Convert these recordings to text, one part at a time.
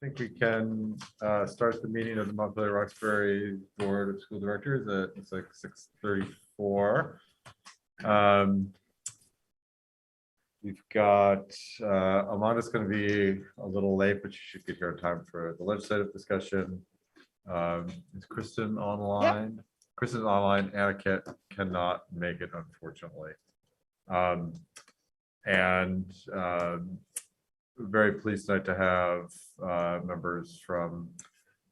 think we can start the meeting of the Montpelier-Roxbury Board of School Directors at it's like 6:34. We've got Amanda's going to be a little late, but she should get here in time for the legislative discussion. Is Kristen online? Yep. Kristen's online. Anna cannot make it, unfortunately. Very pleased tonight to have members from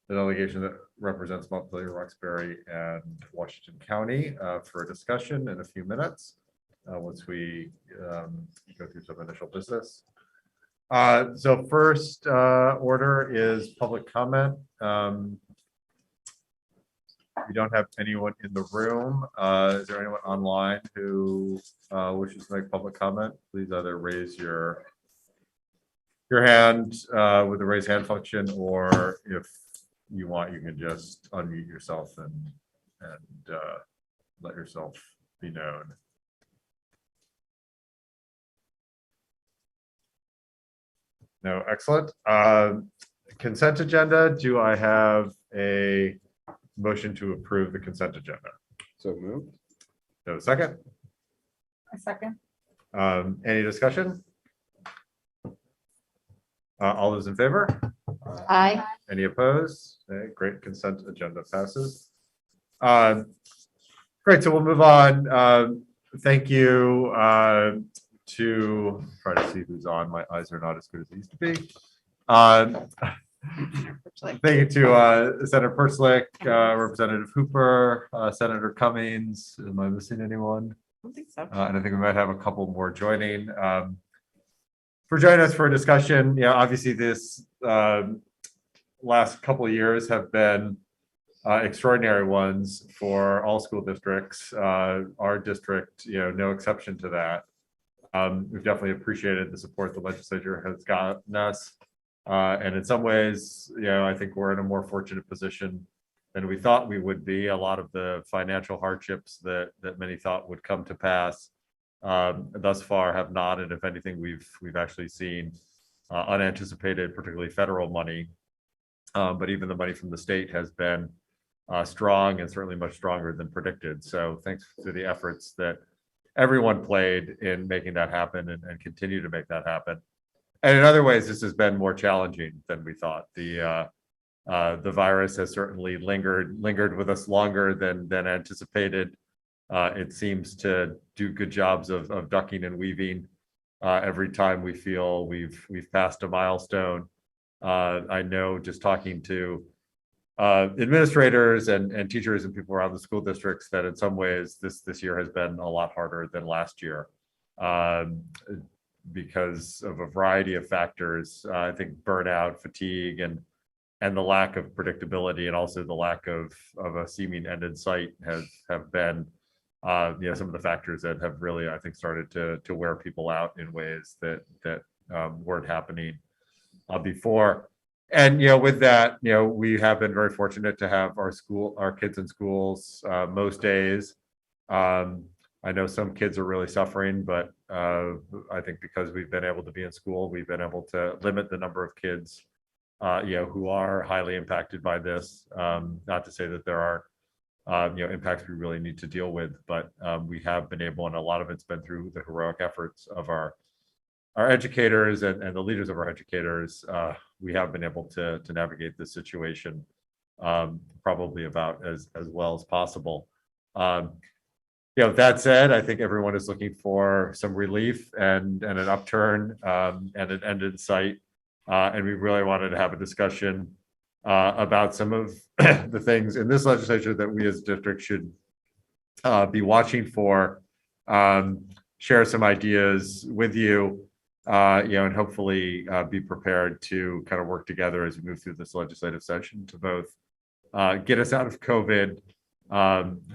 the delegation that represents Montpelier-Roxbury and Washington County for a discussion in a few minutes once we go through some initial business. So first order is public comment. We don't have anyone in the room. Is there anyone online who wishes to make public comment? Please either raise your hand with the raise hand function, or if you want, you can just unmute yourself and let yourself be known. No, excellent. Consent agenda. Do I have a motion to approve the consent agenda? So moved. No, second. A second. Any discussion? All those in favor? Aye. Any opposed? Okay, great, consent agenda passes. Great, so we'll move on. Thank you to try to see who's on. My eyes are not as good as they used to be. Thank you to Senator Perslick, Representative Hooper, Senator Cummings. Am I missing anyone? I don't think so. And I think we might have a couple more joining. For joining us for a discussion, obviously this last couple of years have been extraordinary ones for all school districts. Our district, no exception to that. We've definitely appreciated the support the legislature has gotten us. And in some ways, I think we're in a more fortunate position than we thought we would be. A lot of the financial hardships that many thought would come to pass thus far have not, and if anything, we've actually seen unanticipated, particularly federal money, but even the money from the state has been strong and certainly much stronger than predicted. So thanks to the efforts that everyone played in making that happen and continue to make that happen. And in other ways, this has been more challenging than we thought. The virus has certainly lingered with us longer than anticipated. It seems to do good jobs of ducking and weaving every time we feel we've passed a milestone. I know just talking to administrators and teachers and people around the school districts that in some ways this year has been a lot harder than last year because of a variety of factors. I think burnout, fatigue, and the lack of predictability, and also the lack of a seeming end in sight have been some of the factors that have really, I think, started to wear people out in ways that weren't happening before. And with that, we have been very fortunate to have our kids in schools most days. I know some kids are really suffering, but I think because we've been able to be in school, we've been able to limit the number of kids who are highly impacted by this. Not to say that there are impacts we really need to deal with, but we have been able, and a lot of it's been through the heroic efforts of our educators and the leaders of our educators. We have been able to navigate this situation probably about as well as possible. That said, I think everyone is looking for some relief and an upturn and an end in sight. And we really wanted to have a discussion about some of the things in this legislature that we as a district should be watching for, share some ideas with you, and hopefully be prepared to kind of work together as we move through this legislative session to both get us out of COVID,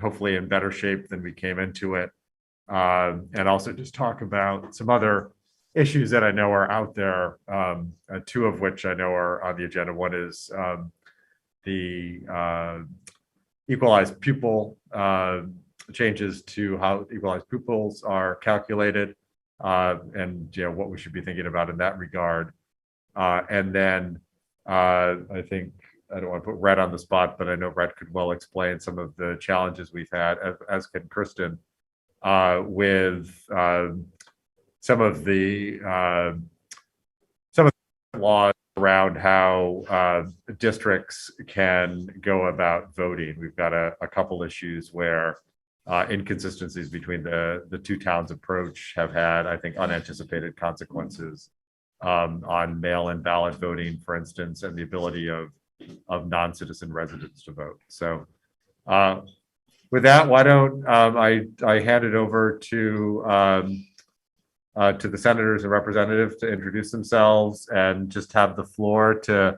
hopefully in better shape than we came into it, and also just talk about some other issues that I know are out there, two of which I know are on the agenda. One is the equalized pupil changes to how equalized pupils are calculated, and what we should be thinking about in that regard. And then I think I don't want to put Red on the spot, but I know Red could well explain some of the challenges we've had, as can Kristen, with some of the laws around how districts can go about voting. We've got a couple issues where inconsistencies between the two towns' approach have had, I think, unanticipated consequences on mail-in ballot voting, for instance, and the ability of non-citizen residents to vote. So with that, why don't I hand it over to the senators and representatives to introduce themselves and just have the floor to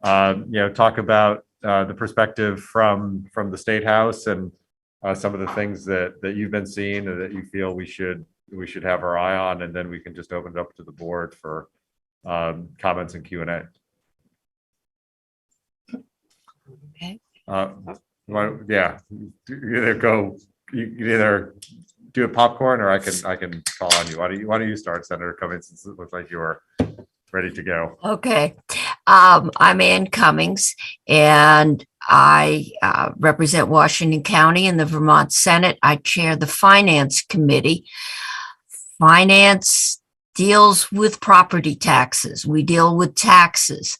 talk about the perspective from the State House and some of the things that you've been seeing and that you feel we should have our eye on, and then we can just open it up to the board for comments and Q&A. Okay. Yeah, you can either do a popcorn or I can call on you. Why don't you start, Senator Cummings, since it looks like you're ready to go. Okay. I'm Ann Cummings, and I represent Washington County in the Vermont Senate. I chair the Finance Committee. Finance deals with property taxes. We deal with taxes.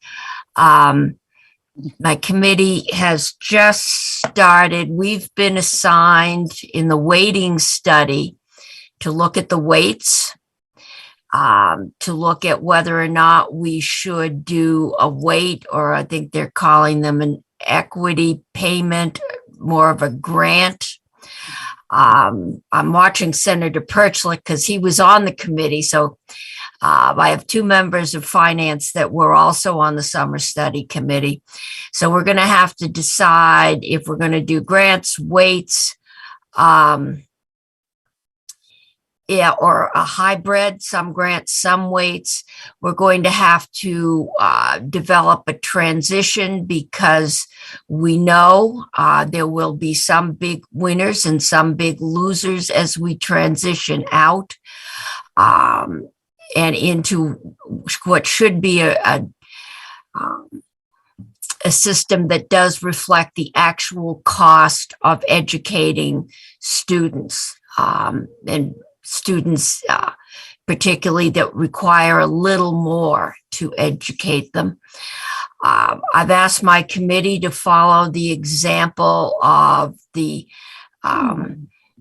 My committee has just started. We've been assigned in the weighting study to look at the weights, to look at whether or not we should do a weight, or I think they're calling them an equity payment, more of a grant. I'm watching Senator Perchlik because he was on the committee. So I have two members of finance that were also on the summer study committee. So we're going to have to decide if we're going to do grants, weights, or a hybrid, some grants, some weights. We're going to have to develop a transition because we know there will be some big winners and some big losers as we transition out and into what should be a system that does reflect the actual cost of educating students, and students particularly that require a little more to educate them. I've asked my committee to follow the example of the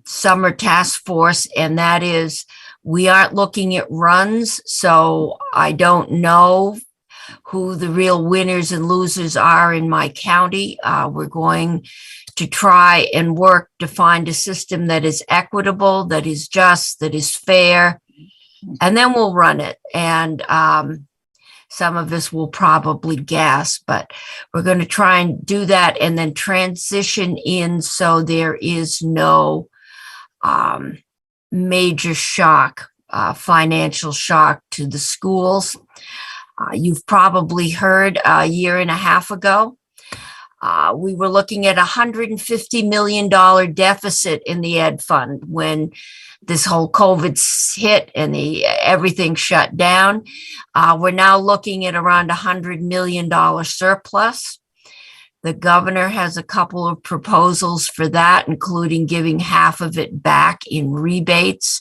summer task force, and that is we aren't looking at runs, so I don't know who the real winners and losers are in my county. We're going to try and work to find a system that is equitable, that is just, that is fair, and then we'll run it. And some of us will probably gasp, but we're going to try and do that and then transition in so there is no major shock, financial shock to the schools. You've probably heard a year and a half ago, we were looking at $150 million deficit in the ed fund when this whole COVID hit and everything shut down. We're now looking at around $100 million surplus. The governor has a couple of proposals for that, including giving half of it back in rebates.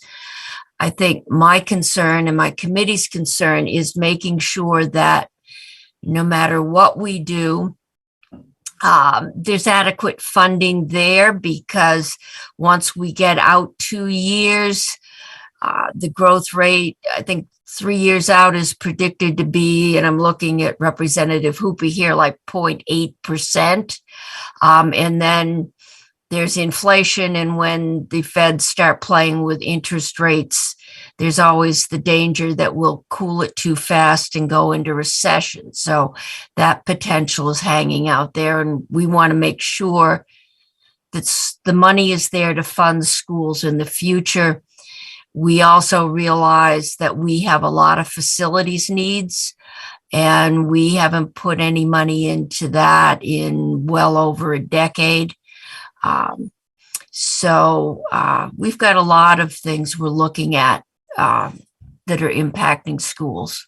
I think my concern and my committee's concern is making sure that no matter what we do, there's adequate funding there, because once we get out 2 years, the growth rate, I think 3 years out, is predicted to be, and I'm looking at Representative Hoopy here, like 0.8%. And then there's inflation, and when the feds start playing with interest rates, there's always the danger that we'll cool it too fast and go into recession. So that potential is hanging out there, and we want to make sure that the money is there to fund schools in the future. We also realize that we have a lot of facilities needs, and we haven't put any money into that in well over a decade. So we've got a lot of things we're looking at that are impacting schools.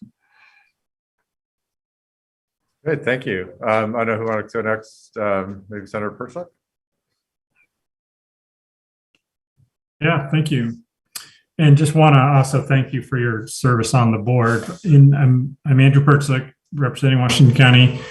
Great, thank you. I don't know who wants to go next. Maybe Senator Persick? Yeah, thank you. And just want to also thank you for your service on the board. I'm Andrew Persick, representing Washington County,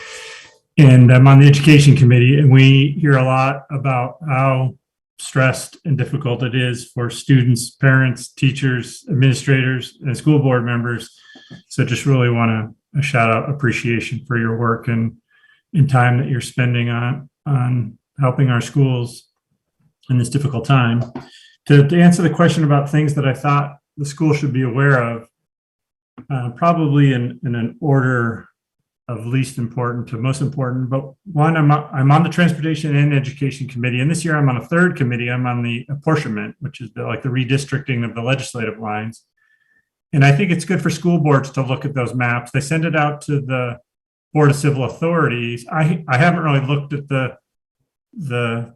and I'm on the Education Committee. And we hear a lot about how stressed and difficult it is for students, parents, teachers, administrators, and school board members. So just really want to shout out appreciation for your work and time that you're spending on helping our schools in this difficult time. To answer the question about things that I thought the school should be aware of, probably in an order of least important to most important, but one, I'm on the Transportation and Education Committee, and this year I'm on a third committee. I'm on the apportionment, which is like the redistricting of the legislative lines. And I think it's good for school boards to look at those maps. They send it out to the Board of Civil Authorities. I haven't really looked at the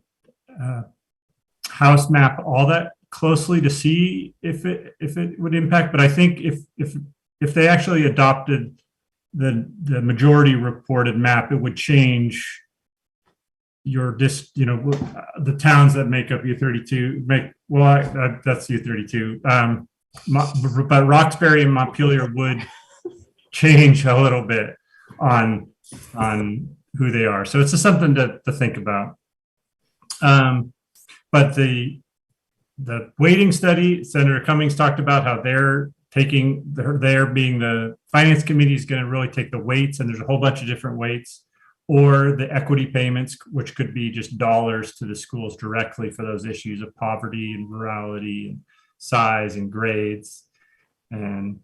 House map all that closely to see if it would impact, but I think if they actually adopted the majority reported map, it would change the towns that make up U32 that's U32. But Roxbury and Montpelier would change a little bit on who they are. So it's just something to think about. But the weighting study, Senator Cummings talked about how they're being the finance committee is going to really take the weights, and there's a whole bunch of different weights, or the equity payments, which could be just dollars to the schools directly for those issues of poverty and rurality and size and grades. And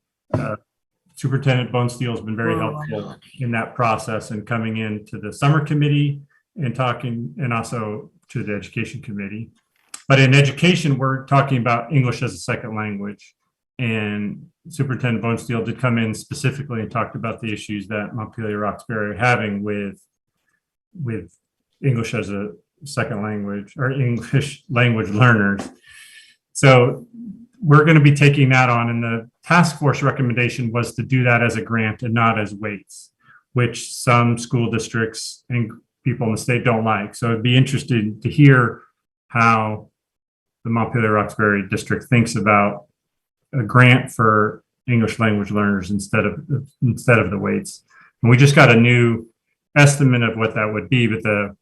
Superintendent Bonesteel has been very helpful in that process and coming into the summer committee and talking, and also to the education committee. But in education, we're talking about English as a second language. And Superintendent Bonesteel did come in specifically and talked about the issues that Montpelier-Roxbury are having with English as a second language or English language learners. So we're going to be taking that on. And the task force recommendation was to do that as a grant and not as weights, which some school districts and people in the state don't like. So it'd be interesting to hear how the Montpelier-Roxbury district thinks about a grant for English language learners instead of the weights. And we just got a new estimate of what that would be, but the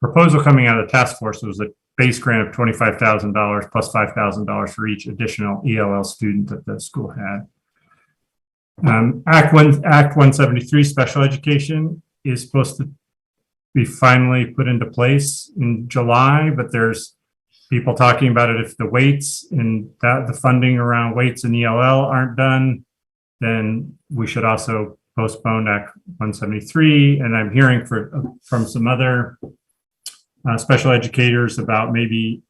proposal coming out of the task force was a base grant of $25,000 plus $5,000 for each additional ELL student that the school had. Act 173 special education is supposed to be finally put into place in July, but there's people talking about it. If the weights and the funding around weights and ELL aren't done, then we should also postpone Act 173. And I'm hearing from some other special educators about maybe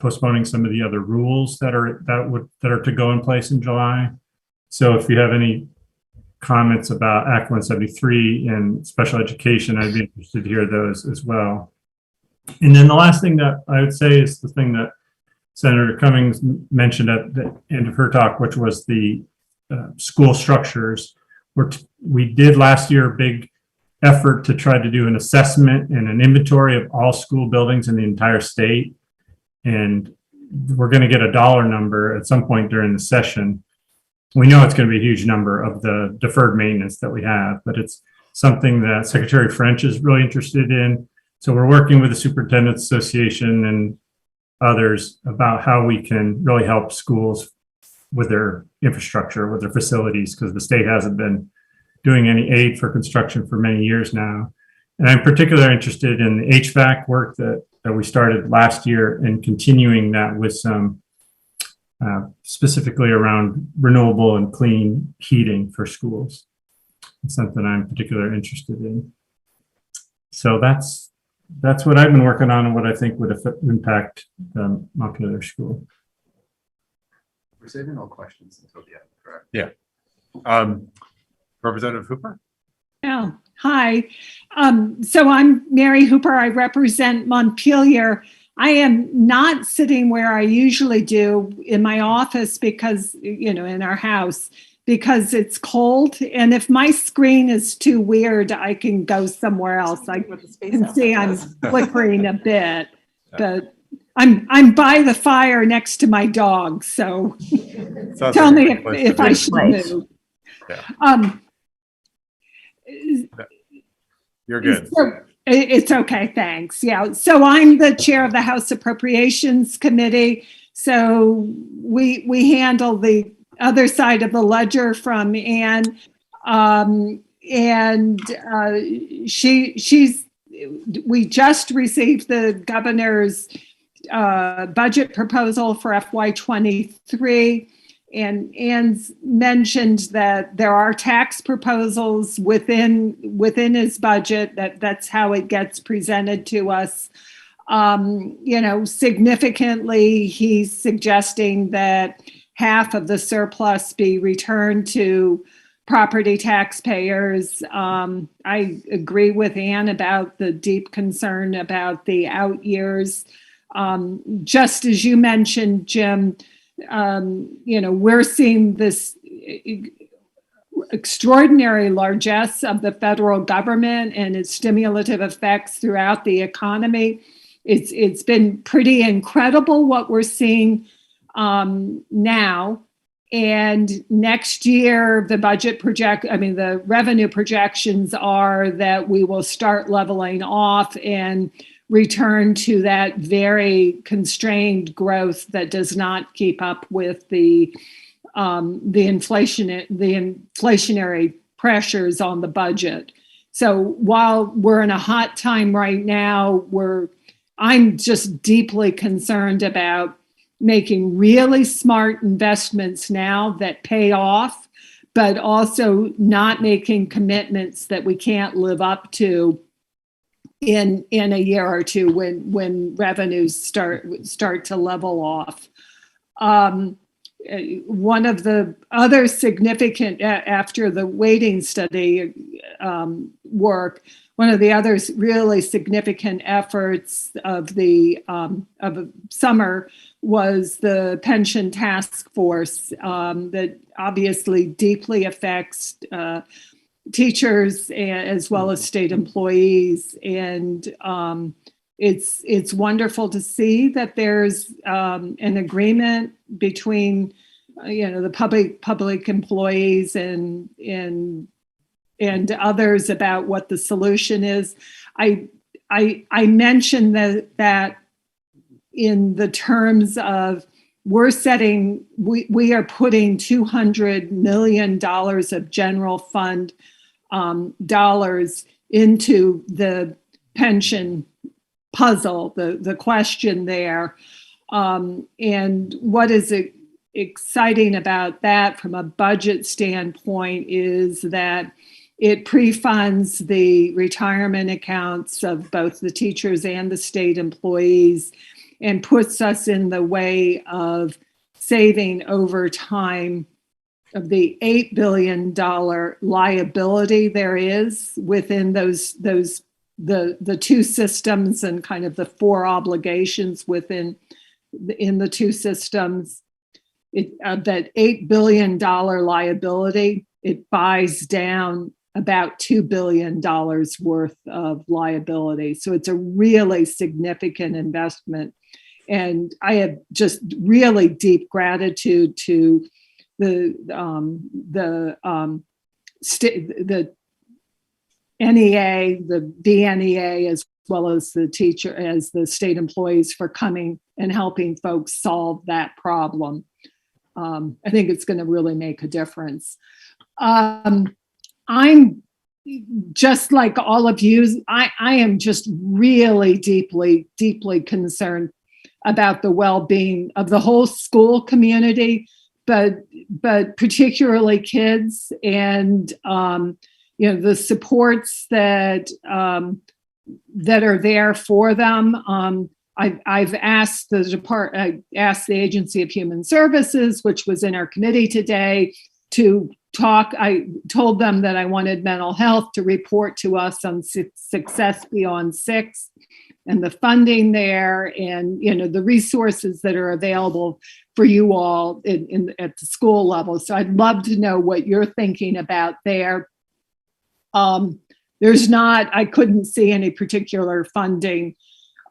postponing some of the other rules that are to go in place in July. So if you have any comments about Act 173 and special education, I'd be interested to hear those as well. And then the last thing that I would say is the thing that Senator Cummings mentioned at the end of her talk, which was the school structures. We did last year a big effort to try to do an assessment and an inventory of all school buildings in the entire state. And we're going to get a dollar number at some point during the session. We know it's going to be a huge number of the deferred maintenance that we have, but it's something that Secretary French is really interested in. So we're working with the Superintendent's Association and others about how we can really help schools with their infrastructure, with their facilities, because the state hasn't been doing any aid for construction for many years now. And I'm particularly interested in the HVAC work that we started last year and continuing that with some specifically around renewable and clean heating for schools. It's something I'm particularly interested in. So that's what I've been working on and what I think would impact the Montpelier school. We're saving all questions until the end, correct? Yeah. Representative Hooper? Yeah, hi. So I'm Mary Hooper. I represent Montpelier. I am not sitting where I usually do in my office because, in our house, because it's cold. And if my screen is too weird, I can go somewhere else. I can see I'm flickering a bit, but I'm by the fire next to my dog. So Sounds tell like a me good place to if I be. should Place. move. Yeah. You're good. So, it's okay, thanks. Yeah, so I'm the chair of the House Appropriations Committee. So we handle the other side of the ledger from Anne, and we just received the governor's budget proposal for FY23. And Ann's mentioned that there are tax proposals within his budget. That's how it gets presented to us. Significantly, he's suggesting that half of the surplus be returned to property taxpayers. I agree with Ann about the deep concern about the out years. Just as you mentioned, Jim, we're seeing this extraordinary largesse of the federal government and its stimulative effects throughout the economy. It's been pretty incredible what we're seeing now. And next year, the revenue projections are that we will start leveling off and return to that very constrained growth that does not keep up with the inflationary pressures on the budget. So while we're in a hot time right now, I'm just deeply concerned about making really smart investments now that pay off, but also not making commitments that we can't live up to in a year or two when revenues start to level off. One of the other significant, after the weighting study work, one of the other really significant efforts of the summer was the pension task force that obviously deeply affects teachers as well as state employees. And it's wonderful to see that there's an agreement between the public employees and others about what the solution is. I mentioned that in the terms of we are putting $200 million of general fund dollars into the pension puzzle, the question there. And what is exciting about that from a budget standpoint is that it pre-funds the retirement accounts of both the teachers and the state employees and puts us in the way of saving over time of the $8 billion liability there is within the two systems and kind of the four obligations in the two systems. That $8 billion liability, it buys down about $2 billion worth of liability. So it's a really significant investment. And I have just really deep gratitude to the NEA, the BNEA, as well as the state employees for coming and helping folks solve that problem. I think it's going to really make a difference. I'm just like all of you, I am just really deeply, deeply concerned about the well-being of the whole school community, but particularly kids and the supports that are there for them. I've asked the Agency of Human Services, which was in our committee today, to talk. I told them that I wanted mental health to report to us on Success Beyond 6. the funding there, and the resources that are available for you all at the school level. So I'd love to know what you're thinking about there. I couldn't see any particular funding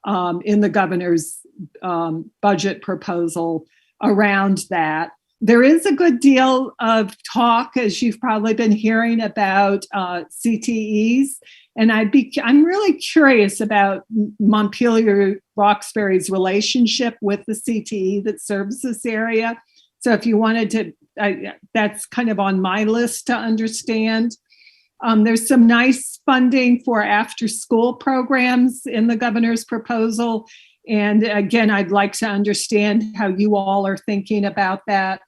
in the governor's budget proposal around that. There is a good deal of talk, as you've probably been hearing, about CTEs. And I'm really curious about Montpelier-Roxbury's relationship with the CTE that serves this area. So if you wanted to, that's kind of on my list to understand. There's some nice funding for after-school programs in the governor's proposal. And again, I'd like to understand how you all are thinking about that.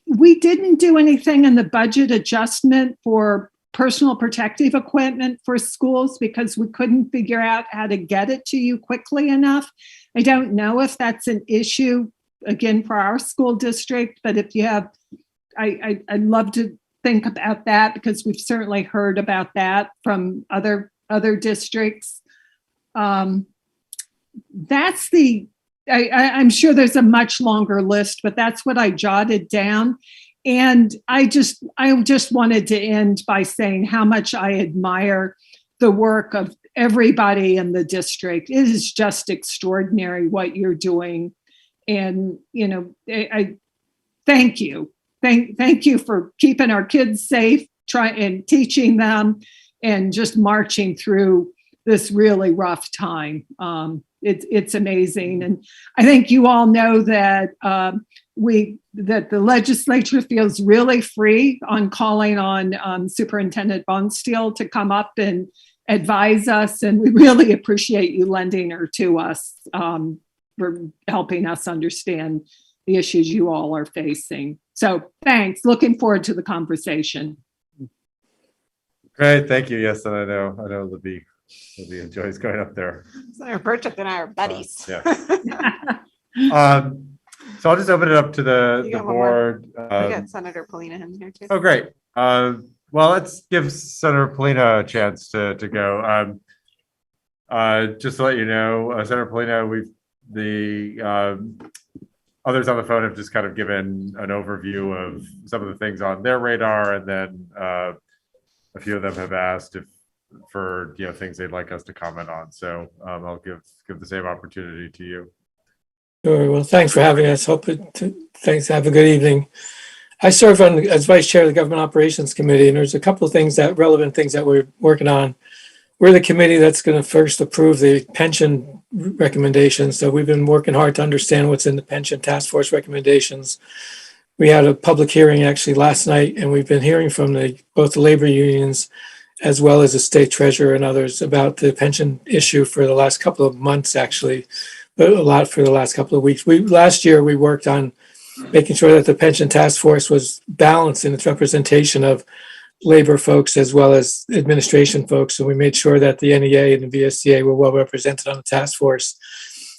We didn't do anything in the budget adjustment for personal protective equipment for schools because we couldn't figure out how to get it to you quickly enough. I don't know if that's an issue, again, for our school district, but if you have, I'd love to think about that because we've certainly heard about that from other districts. I'm sure there's a much longer list, but that's what I jotted down. And I just wanted to end by saying how much I admire the work of everybody in the district. It is just extraordinary what you're doing. And, I thank you. Thank you for keeping our kids safe, and teaching them, and just marching through this really rough time. It's amazing. And I think you all know that that the legislature feels really free on calling on Superintendent Bonesteel to come up and advise us. And we really appreciate you lending her to us for helping us understand the issues you all are facing. So thanks. Looking forward to the conversation. Great, thank you. Yes, and I know Libby enjoys going up there. Senator Burchett and I are buddies. So I'll just open it up to the got one more. board. We got Senator Polina in here too. Oh, great. Well, let's give Senator Polina a chance to go. Just to let you know, Senator Polina, others on the phone have just kind of given an overview of some of the things on their radar, and then a few of them have asked for things they'd like us to comment on. So I'll give the same opportunity to you. Sure. Well, thanks for having us. Thanks. Have a good evening. I serve as vice chair of the Government Operations Committee, and there's a couple of relevant things that we're working on. We're the committee that's going to first approve the pension recommendations. So we've been working hard to understand what's in the pension task force recommendations. We had a public hearing actually last night, and we've been hearing from both the labor unions as well as the state treasurer and others about the pension issue for the last couple of months, actually, but a lot for the last couple of weeks. Last year, we worked on making sure that the pension task force was balanced in its representation of labor folks as well as administration folks. So we made sure that the NEA and the VSCA were well represented on the task force.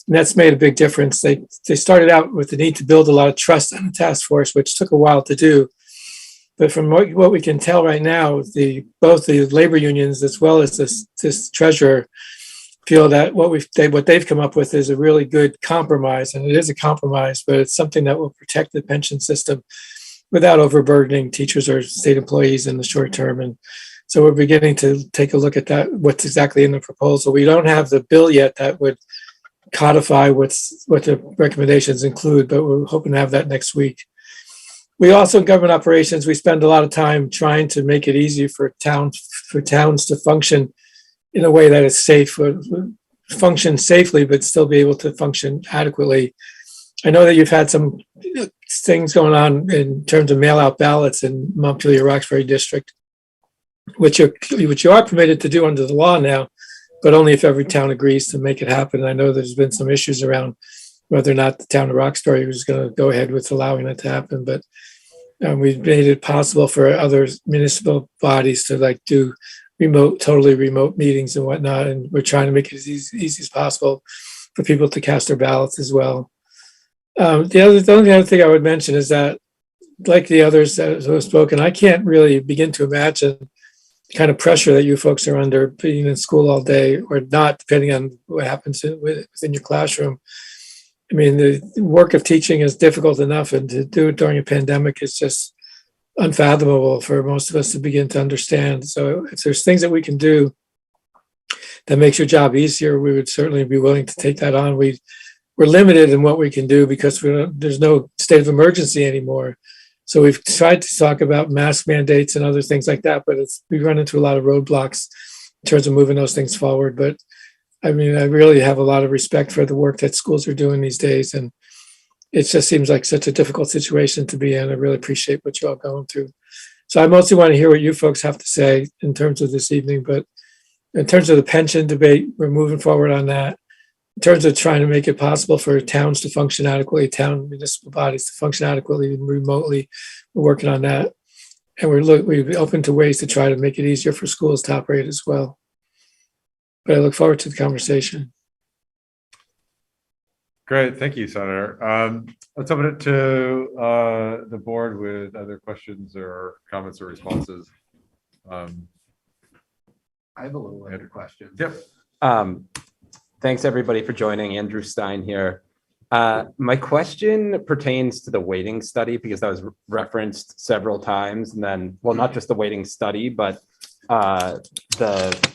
And that's made a big difference. They started out with the need to build a lot of trust on the task force, which took a while to do. But from what we can tell right now, both the labor unions as well as this treasurer feel that what they've come up with is a really good compromise. And it is a compromise, but it's something that will protect the pension system without overburdening teachers or state employees in the short term. And so we're beginning to take a look at that, what's exactly in the proposal. We don't have the bill yet that would codify what the recommendations include, but we're hoping to have that next week. We also, in government operations, we spend a lot of time trying to make it easy for towns to function in a way that is safe, function safely, but still be able to function adequately. I know that you've had some things going on in terms of mail-out ballots in Montpelier-Roxbury district, which you are permitted to do under the law now, but only if every town agrees to make it happen. And I know there's been some issues around whether or not the town of Roxbury was going to go ahead with allowing it to happen, but we've made it possible for other municipal bodies to do totally remote meetings and whatnot. And we're trying to make it as easy as possible for people to cast their ballots as well. The only other thing I would mention is that, like the others that have spoken, I can't really begin to imagine kind of pressure that you folks are under being in school all day or not, depending on what happens within your classroom. I mean, the work of teaching is difficult enough, and to do it during a pandemic is just unfathomable for most of us to begin to understand. So if there's things that we can do that makes your job easier, we would certainly be willing to take that on. We're limited in what we can do because there's no state of emergency anymore. So we've tried to talk about mask mandates and other things like that, but we run into a lot of roadblocks in terms of moving those things forward. But I mean, I really have a lot of respect for the work that schools are doing these days. And it just seems like such a difficult situation to be in. I really appreciate what you're all going through. So I mostly want to hear what you folks have to say in terms of this evening, but in terms of the pension debate, we're moving forward on that. In terms of trying to make it possible for towns to function adequately, municipal bodies to function adequately and remotely, we're working on that. And we're open to ways to try to make it easier for schools to operate as well. But I look forward to the conversation. Great, thank you, Senator. Let's open it to the board with other questions or comments or responses. I have a little other question. Yep. Thanks everybody for joining. Andrew Stein here. My question pertains to the weighting study because that was referenced several times, and then, well, not just the weighting study, but the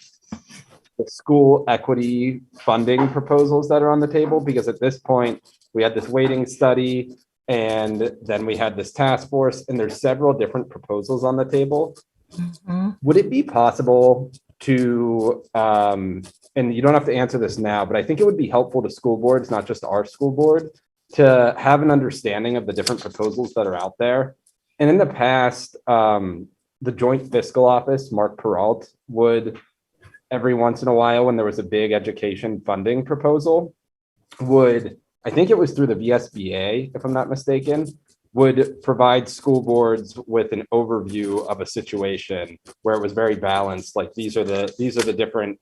school equity funding proposals that are on the table, because at this point we had this weighting study and then we had this task force, and there's several different proposals on the table. Mhm. Would it be possible to, and you don't have to answer this now, but I think it would be helpful to school boards, not just our school board, to have an understanding of the different proposals that are out there. And in the past, the Joint Fiscal Office, Mark Peralt, would every once in a while, when there was a big education funding proposal, I think it was through the VSBA, if I'm not mistaken, would provide school boards with an overview of a situation where it was very balanced. Like these are the different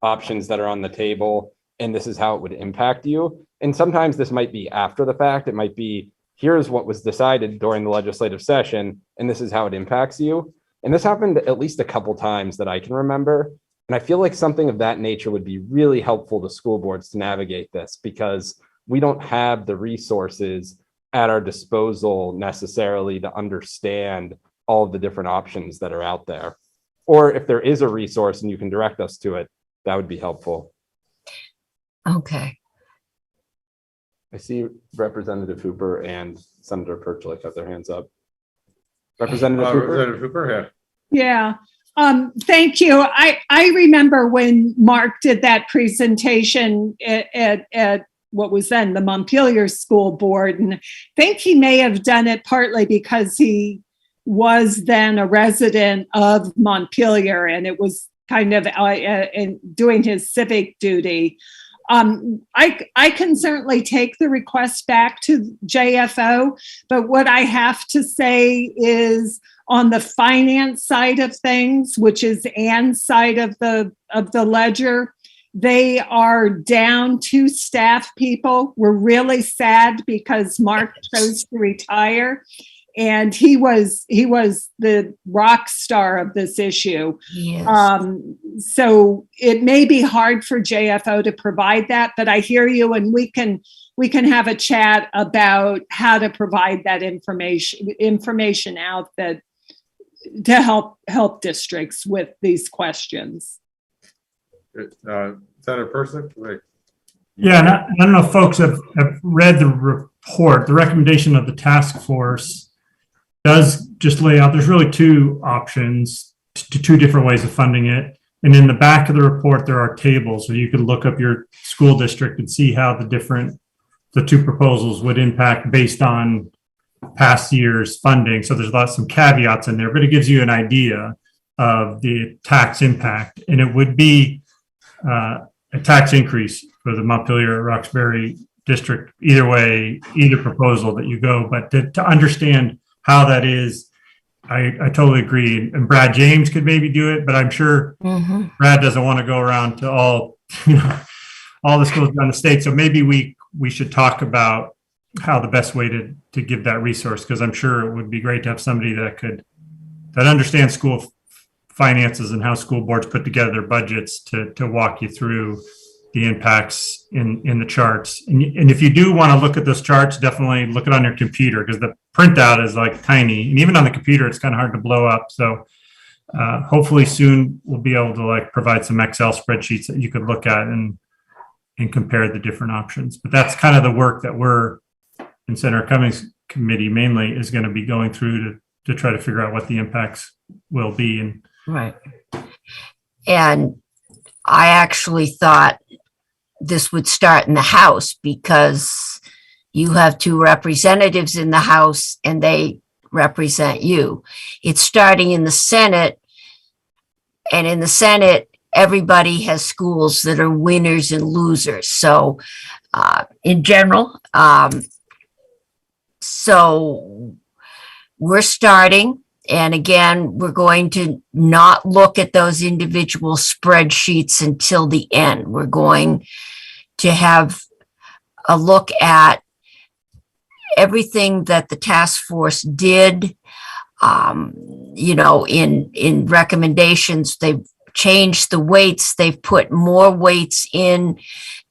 options that are on the table, and this is how it would impact you. And sometimes this might be after the fact. It might be, here's what was decided during the legislative session, and this is how it impacts you. And this happened at least a couple times that I can remember. And I feel like something of that nature would be really helpful to school boards to navigate this, because we don't have the resources at our disposal necessarily to understand all of the different options that are out there. Or if there is a resource and you can direct us to it, that would be helpful. Okay. I see Representative Hooper and Senator Perchlik have their hands up. Representative Hooper? Representative Hooper, Yeah. Thank you. I remember when Mark did that presentation at what was then the Montpelier School Board, and I think he may have done it partly because he was then a resident of Montpelier, and it was kind of doing his civic duty. I can certainly take the request back to JFO, but what I have to say is, on the finance side of things, which is Ann's side of the ledger, they are down 2 staff people. We're really sad because Mark chose to retire, and he was the rock star of this issue. Yes. So it may be hard for JFO to provide that, but I hear you, and we can have a chat about how to provide that information out that to help districts with these questions. Senator Persick, wait. Yeah, and I don't know if folks have read the report. The recommendation of the task force does just lay out, there's really 2 options, 2 different ways of funding it. And in the back of the report, there are tables, so you can look up your school district and see how the 2 proposals would impact based on past year's funding. So there's some caveats in there, but it gives you an idea of the tax impact. And it would be a tax increase for the Montpelier-Roxbury district, either way, either proposal that you go. But to understand how that is, I totally agree. And Brad James could maybe do it, but I'm sure Brad doesn't want to go around to all the schools around the state. So maybe we should talk about how the best way to give that resource, because I'm sure it would be great to have somebody that understands school finances and how school boards put together their budgets to walk you through the impacts in the charts. And if you do want to look at those charts, definitely look it on your computer, because the printout is like tiny. And even on the computer, it's kind of hard to blow up. So hopefully soon we'll be able to like provide some Excel spreadsheets that you could look at and compare the different options. But that's kind of the work that we're in Senator Cummings' committee mainly is going to be going through to try to figure out what the impacts will be. And Right. And I actually thought this would start in the House because you have two representatives in the House and they represent you. It's starting in the Senate, and in the Senate, everybody has schools that are winners and losers. So in general, so we're starting. And again, we're going to not look at those individual spreadsheets until the end. We're going to have a look at everything that the task force did. In recommendations, they've changed the weights. They've put more weights in.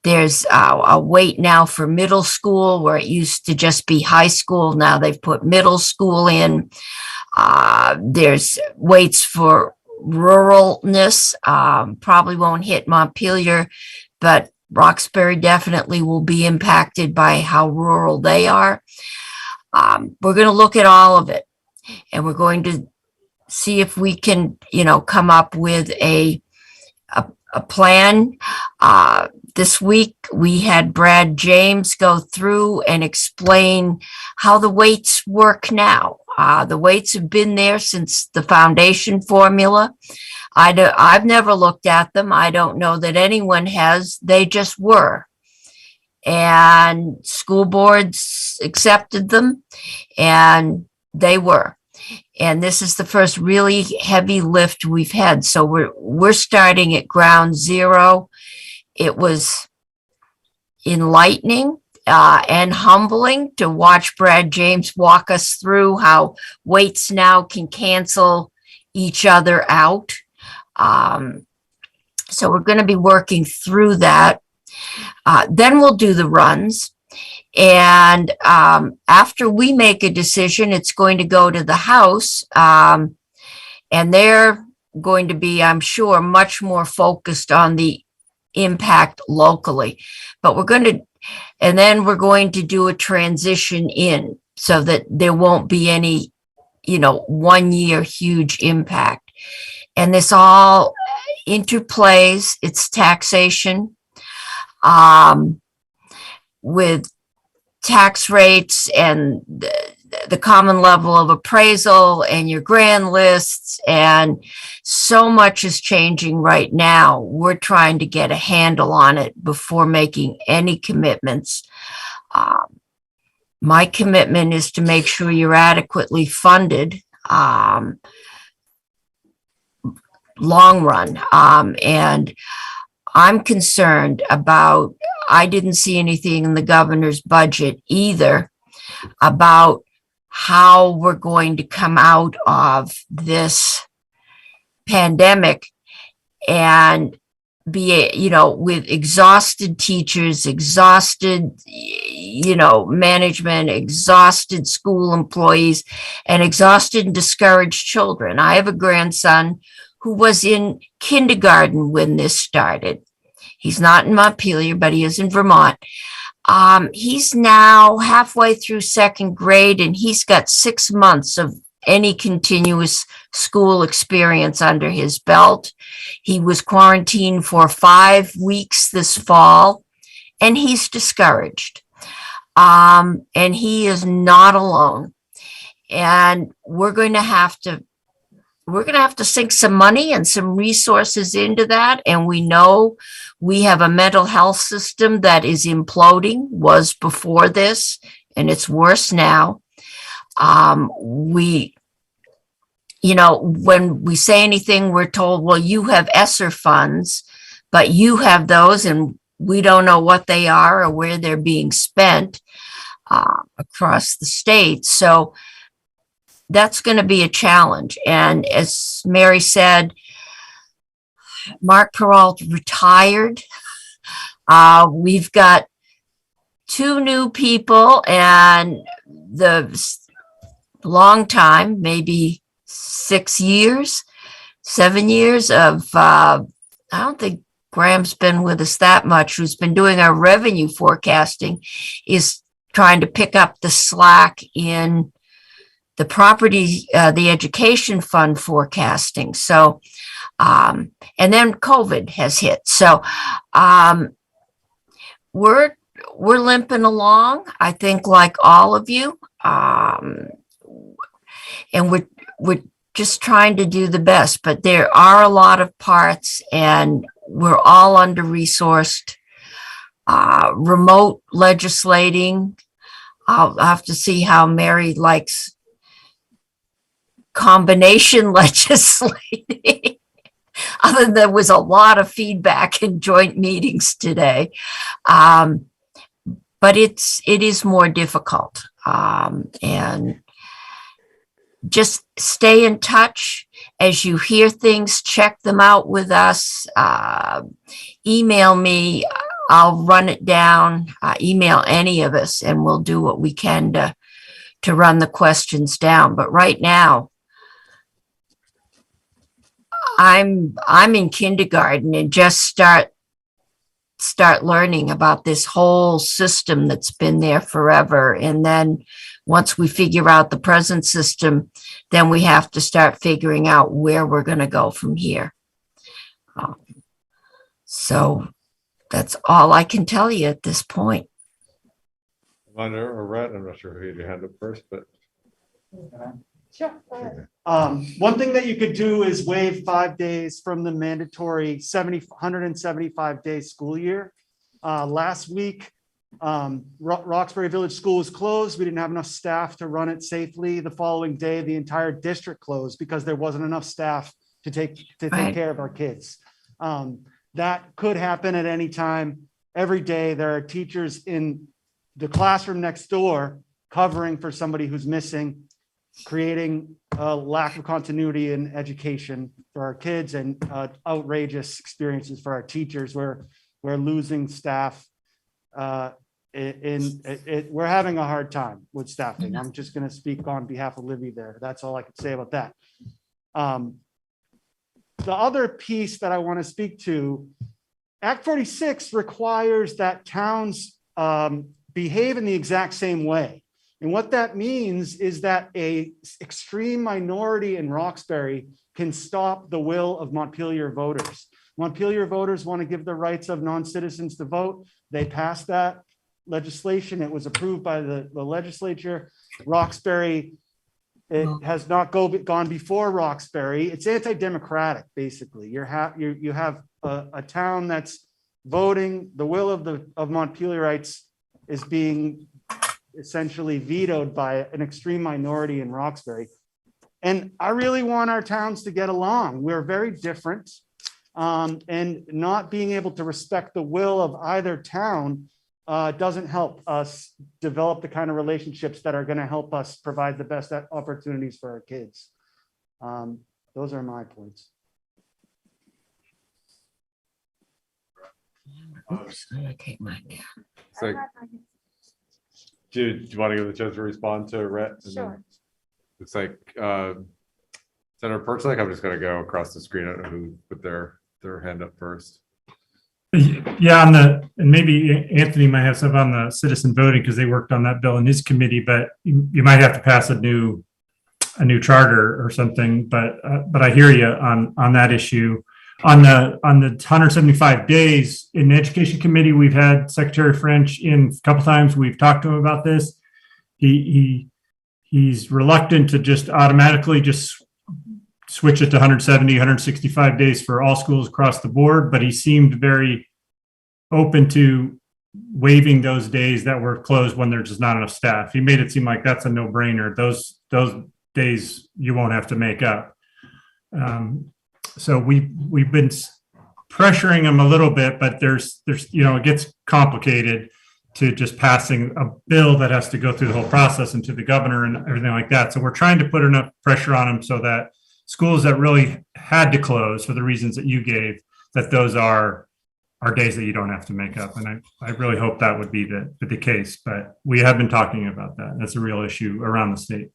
There's a weight now for middle school where it used to just be high school. Now they've put middle school in. There's weights for ruralness, probably won't hit Montpelier, but Roxbury definitely will be impacted by how rural they are. We're going to look at all of it, and we're going to see if we can, come up with a plan. This week, we had Brad James go through and explain how the weights work now. The weights have been there since the foundation formula. I've never looked at them. I don't know that anyone has. They just were. And school boards accepted them, and they were. And this is the first really heavy lift we've had. So we're starting at ground zero. It was enlightening and humbling to watch Brad James walk us through how weights now can cancel each other out. So we're going to be working through that. Then we'll do the runs. And after we make a decision, it's going to go to the House. And they're going to be, I'm sure, much more focused on the impact locally. But then we're going to do a transition in so that there won't be any, 1 year huge impact. And this all interplays. It's taxation with tax rates and the common level of appraisal and your grand lists, and so much is changing right now. We're trying to get a handle on it before making any commitments. My commitment is to make sure you're adequately funded long run. And I'm concerned about, I didn't see anything in the governor's budget either about how we're going to come out of this pandemic and be, with exhausted teachers, exhausted, management, exhausted school employees, and exhausted and discouraged children. I have a grandson who was in kindergarten when this started. He's not in Montpelier, but he is in Vermont. He's now halfway through second grade, and he's got 6 months of any continuous school experience under his belt. He was quarantined for 5 weeks this fall, and he's discouraged. And he is not alone. And we're going to have to sink some money and some resources into that. And we know we have a mental health system that is imploding, was before this, and it's worse now. When we say anything, we're told, well, you have ESSER funds, but you have those and we don't know what they are or where they're being spent across the state. So that's going to be a challenge. And as Mary said, Mark Peralt retired. We've got 2 new people, and the long time, maybe 6 years, 7 years of, I don't think Graham's been with us that much, who's been doing our revenue forecasting, is trying to pick up the slack in the property, the education fund forecasting. So, and then COVID has hit. So, we're limping along, I think, like all of you. And we're just trying to do the best, but there are a lot of parts, and we're all under-resourced. Remote legislating, I'll have to see how Mary likes combination legislating. Other than there was a lot of feedback in joint meetings today. But it is more difficult. And just stay in touch. As you hear things, check them out with us. Email me. I'll run it down. Email any of us, and we'll do what we can to run the questions down. But right now, I'm in kindergarten and just start learning about this whole system that's been there forever. And then once we figure out the present system, then we have to start figuring out where we're going to go from here. So that's all I can tell you at this point. Wanda or Rhett, I'm not sure who had your hand up first, but. Sure. One thing that you could do is waive 5 days from the mandatory 175-day school year. Last week, Roxbury Village School was closed. We didn't have enough staff to run it safely. The following day, the entire district closed because there wasn't enough staff to take care of our kids. That could happen at any time. Every day, there are teachers in the classroom next door covering for somebody who's missing, creating a lack of continuity in education for our kids and outrageous experiences for our teachers. We're losing staff. We're having a hard time with staffing. I'm just going to speak on behalf of Libby there. That's all I can say about that. The other piece that I want to speak to, Act 46 requires that towns behave in the exact same way. And what that means is that a extreme minority in Roxbury can stop the will of Montpelier voters. Montpelier voters want to give the rights of non-citizens to vote. They passed that legislation. It was approved by the legislature. Roxbury, it has not gone before Roxbury. It's anti-democratic, basically. You have a town that's voting. The will of Montpelierites is being essentially vetoed by an extreme minority in Roxbury. And I really want our towns to get along. We're very different, and not being able to respect the will of either town doesn't help us develop the kind of relationships that are going to help us provide the best opportunities for our kids. Those are my points. Oops, I'm gonna take mine down. So, do you want to give the chance to respond to Rhett? Sure. It's like Senator Pertzik. I'm just going to go across the screen. I don't know who put their hand up first. Yeah, and maybe Anthony might have some on the citizen voting because they worked on that bill in his committee, but you might have to pass a new charter or something. But I hear you on that issue. On the 175 days in the education committee, we've had Secretary French in a couple times. We've talked to him about this. He's reluctant to just automatically just switch it to 170, 165 days for all schools across the board, but he seemed very open to waiving those days that were closed when there's just not enough staff. He made it seem like that's a no-brainer. Those days you won't have to make up. So we've been pressuring him a little bit, but there's it gets complicated. to just passing a bill that has to go through the whole process and to the governor and everything like that. So we're trying to put enough pressure on them so that schools that really had to close for the reasons that you gave, that those are days that you don't have to make up. And I really hope that would be the case, but we have been talking about that. That's a real issue around the state.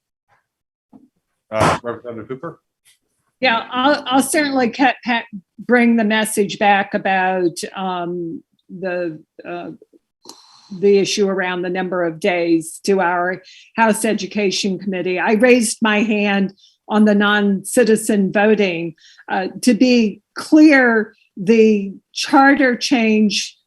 Representative Cooper? Yeah, I'll certainly bring the message back about the issue around the number of days to our House Education Committee. I raised my hand on the non-citizen voting. To be clear, the charter change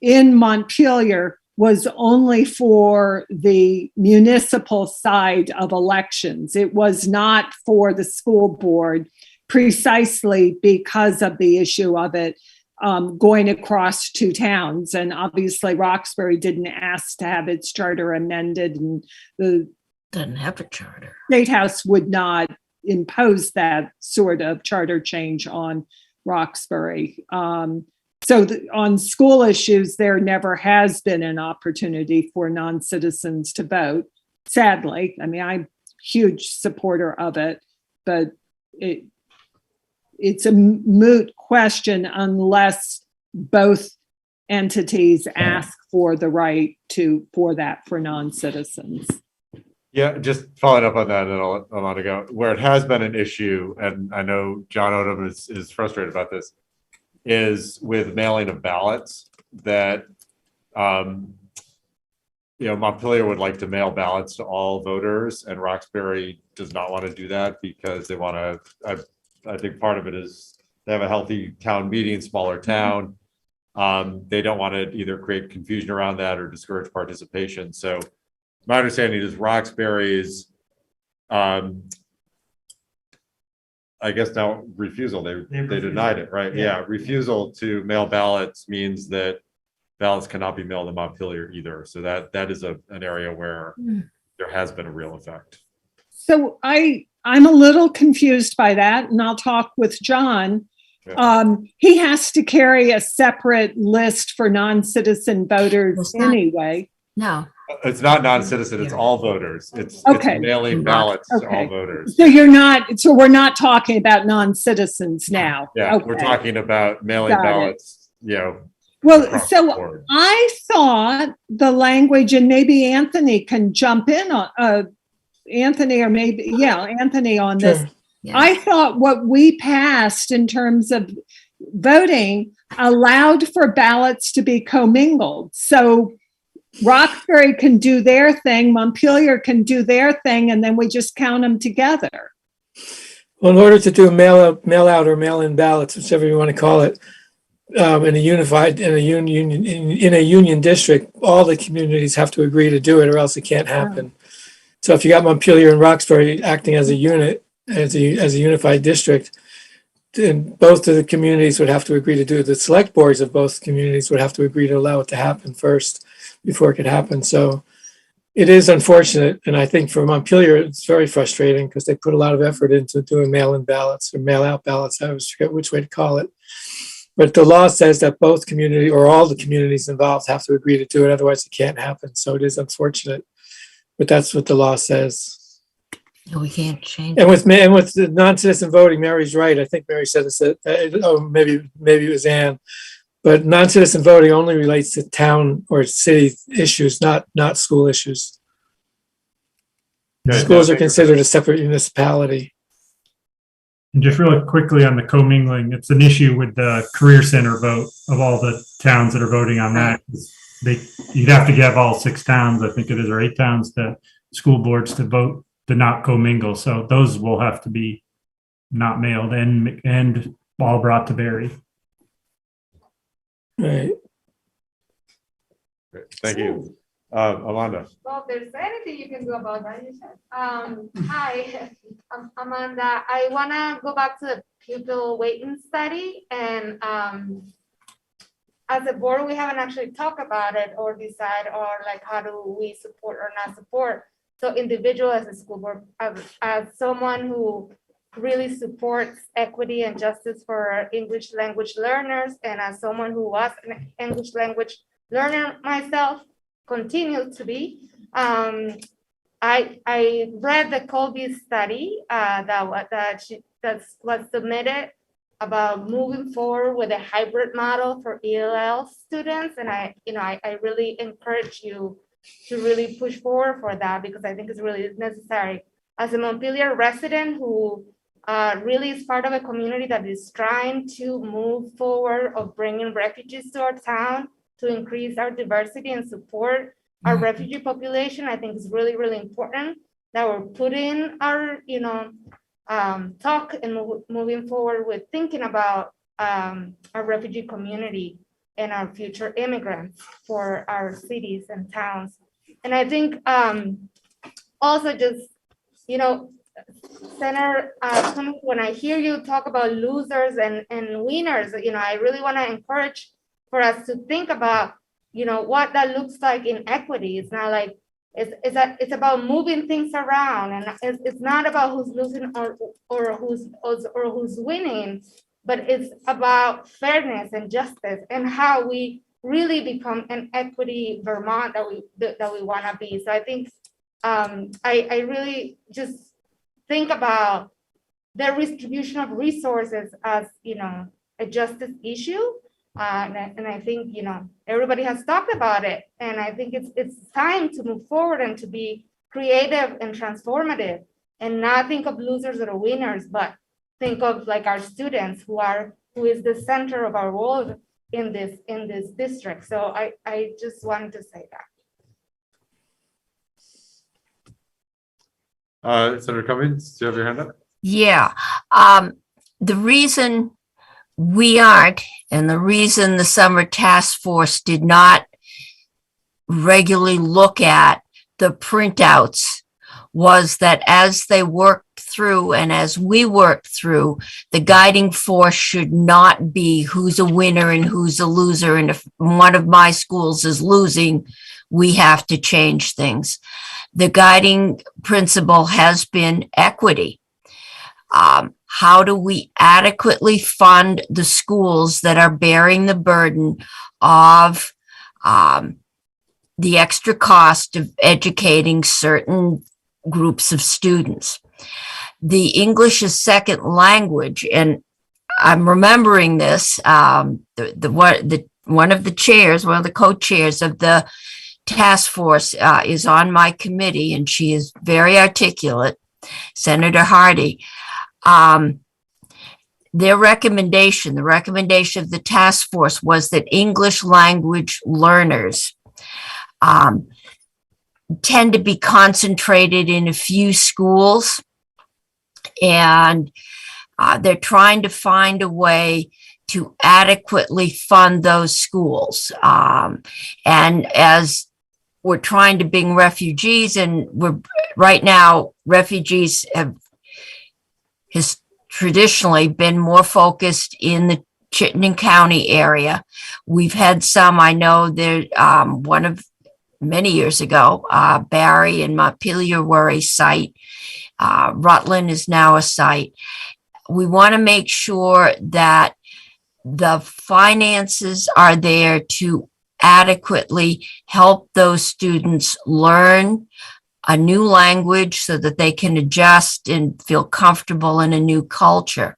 in Montpelier was only for the municipal side of elections. It was not for the school board, precisely because of the issue of it going across two towns. And obviously Roxbury didn't ask to have its charter amended, and the Doesn't have a charter. State House would not impose that sort of charter change on Roxbury. So on school issues, there never has been an opportunity for non-citizens to vote. Sadly, I mean, I'm a huge supporter of it, but it's a moot question unless both entities ask for the right for non-citizens. Yeah, just following up on that, and I'll let Amanda go. Where it has been an issue, and I know John Odom is frustrated about this, is with mailing of ballots that, Montpelier would like to mail ballots to all voters, and Roxbury does not want to do that because they want to, I think part of it is they have a healthy town meeting, smaller town. They don't want to either create confusion around that or discourage participation. So my understanding is Roxbury's, I guess now refusal, they denied it, right? Yeah, refusal to mail ballots means that ballots cannot be mailed in Montpelier either. So that is an area where there has been a real effect. So I'm a little confused by that, and I'll talk with John. Yeah. He has to carry a separate list for non-citizen voters It's not- anyway. No, It's not non-citizen, it's all voters. It's Okay. mailing ballots to all Okay. voters. So we're not talking about non-citizens now. Yeah, we're Okay. talking about mailing Got it. ballots, Well, across the so board. I thought the language, and maybe Anthony can jump in on, Anthony on this. Sure. yeah. I thought what we passed in terms of voting allowed for ballots to be commingled. So Roxbury can do their thing, Montpelier can do their thing, and then we just count them together. Well, in order to do mail out or mail in ballots, whichever you want to call it, in a union district, all the communities have to agree to do it, or else it can't happen. So if you got Montpelier and Roxbury acting as a unit, as a unified district, then both of the communities would have to agree to do it. The select boards of both communities would have to agree to allow it to happen first before it could happen. So it is unfortunate. And I think for Montpelier, it's very frustrating because they put a lot of effort into doing mail-in ballots or mail-out ballots. I always forget which way to call it. But the law says that both community or all the communities involved have to agree to do it. Otherwise, it can't happen. So it is unfortunate. But that's what the law says. No, we can't change. And with the non-citizen voting, Mary's right. I think Mary said this. Maybe it was Ann. But non-citizen voting only relates to town or city issues, not school issues. Okay, Schools now, are considered a separate municipality. And just really quickly on the commingling, it's an issue with the career center vote of all the towns that are voting on that. You'd have to get all 6 towns, I think it is, or 8 towns, the school boards to vote to not commingle. So those will have to be not mailed and all brought to Barry. Right. Great. Thank you. Amanda. Well, if there's anything you can do about that, you said. Hi, I'm Amanda. I want to go back to the pupil weighting study. And as a board, we haven't actually talked about it or decide or like how do we support or not support. So individual as a school board, as someone who really supports equity and justice for English language learners, and as someone who was an English language learner myself, continue to be. I read the Colby study that was submitted about moving forward with a hybrid model for ELL students, and I really encourage you to really push forward for that, because I think it's really necessary. As a Montpelier resident who really is part of a community that is trying to move forward of bringing refugees to our town to increase our diversity and support our refugee population, I think it's really, really important that we're putting our, talk and moving forward with thinking about our refugee community and our future immigrants for our cities and towns. And I think also just, Senator, when I hear you talk about losers and winners, I really want to encourage for us to think about, what that looks like in equity. It's not like, it's about moving things around, and it's not about who's losing or who's winning, but it's about fairness and justice and how we really become an equity Vermont that we want to be. So I think I really just think about the redistribution of resources as a justice issue. And I think, everybody has talked about it. And I think it's time to move forward and to be creative and transformative and not think of losers or winners, but think of like our students who is the center of our world in this district. So I just wanted to say that. Senator Cummings, do you have your hand up? Yeah. The reason we aren't, and the reason the summer task force did not regularly look at the printouts was that as they worked through and as we worked through, the guiding force should not be who's a winner and who's a loser. And if one of my schools is losing, we have to change things. The guiding principle has been equity. How do we adequately fund the schools that are bearing the burden of the extra cost of educating certain groups of students? The English as second language, and I'm remembering this, one of the chairs, one of the co-chairs of the task force is on my committee, and she is very articulate, Senator Hardy. Their recommendation, the recommendation of the task force was that English language learners tend to be concentrated in a few schools, and they're trying to find a way to adequately fund those schools. And as we're trying to bring refugees, and right now, refugees has traditionally been more focused in the Chittenden County area. We've had some, I know there, one of many years ago, Barry and Montpelier were a site. Rutland is now a site. We want to make sure that the finances are there to adequately help those students learn a new language so that they can adjust and feel comfortable in a new culture.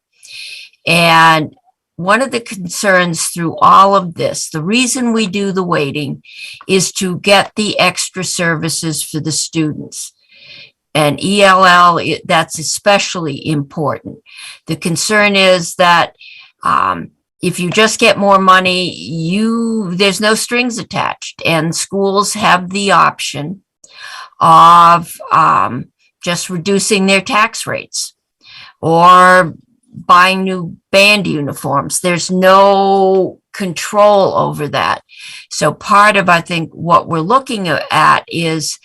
And one of the concerns through all of this, the reason we do the waiting is to get the extra services for the students. And ELL, that's especially important. The concern is that if you just get more money, there's no strings attached, and schools have the option of just reducing their tax rates or buying new band uniforms. There's no control over that. So part of, I think, what we're looking at is,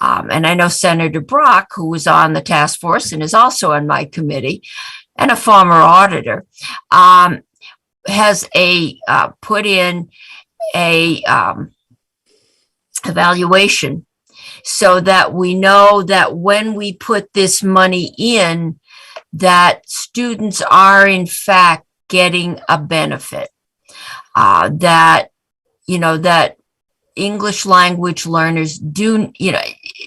and I know Senator Brock, who was on the task force and is also on my committee and a former auditor, has put in a evaluation so that we know that when we put this money in, that students are in fact getting a benefit, that English language learners do,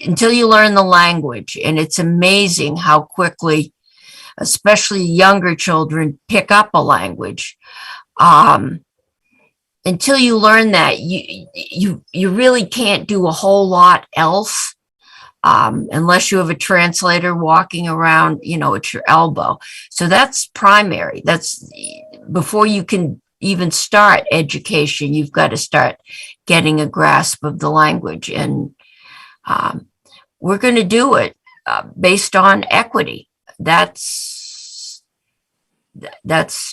until you learn the language, and it's amazing how quickly, especially younger children, pick up a language. Until you learn that, you really can't do a whole lot else, unless you have a translator walking around, at your elbow. So that's primary. That's before you can even start education, you've got to start getting a grasp of the language. And we're going to do it based on equity. That's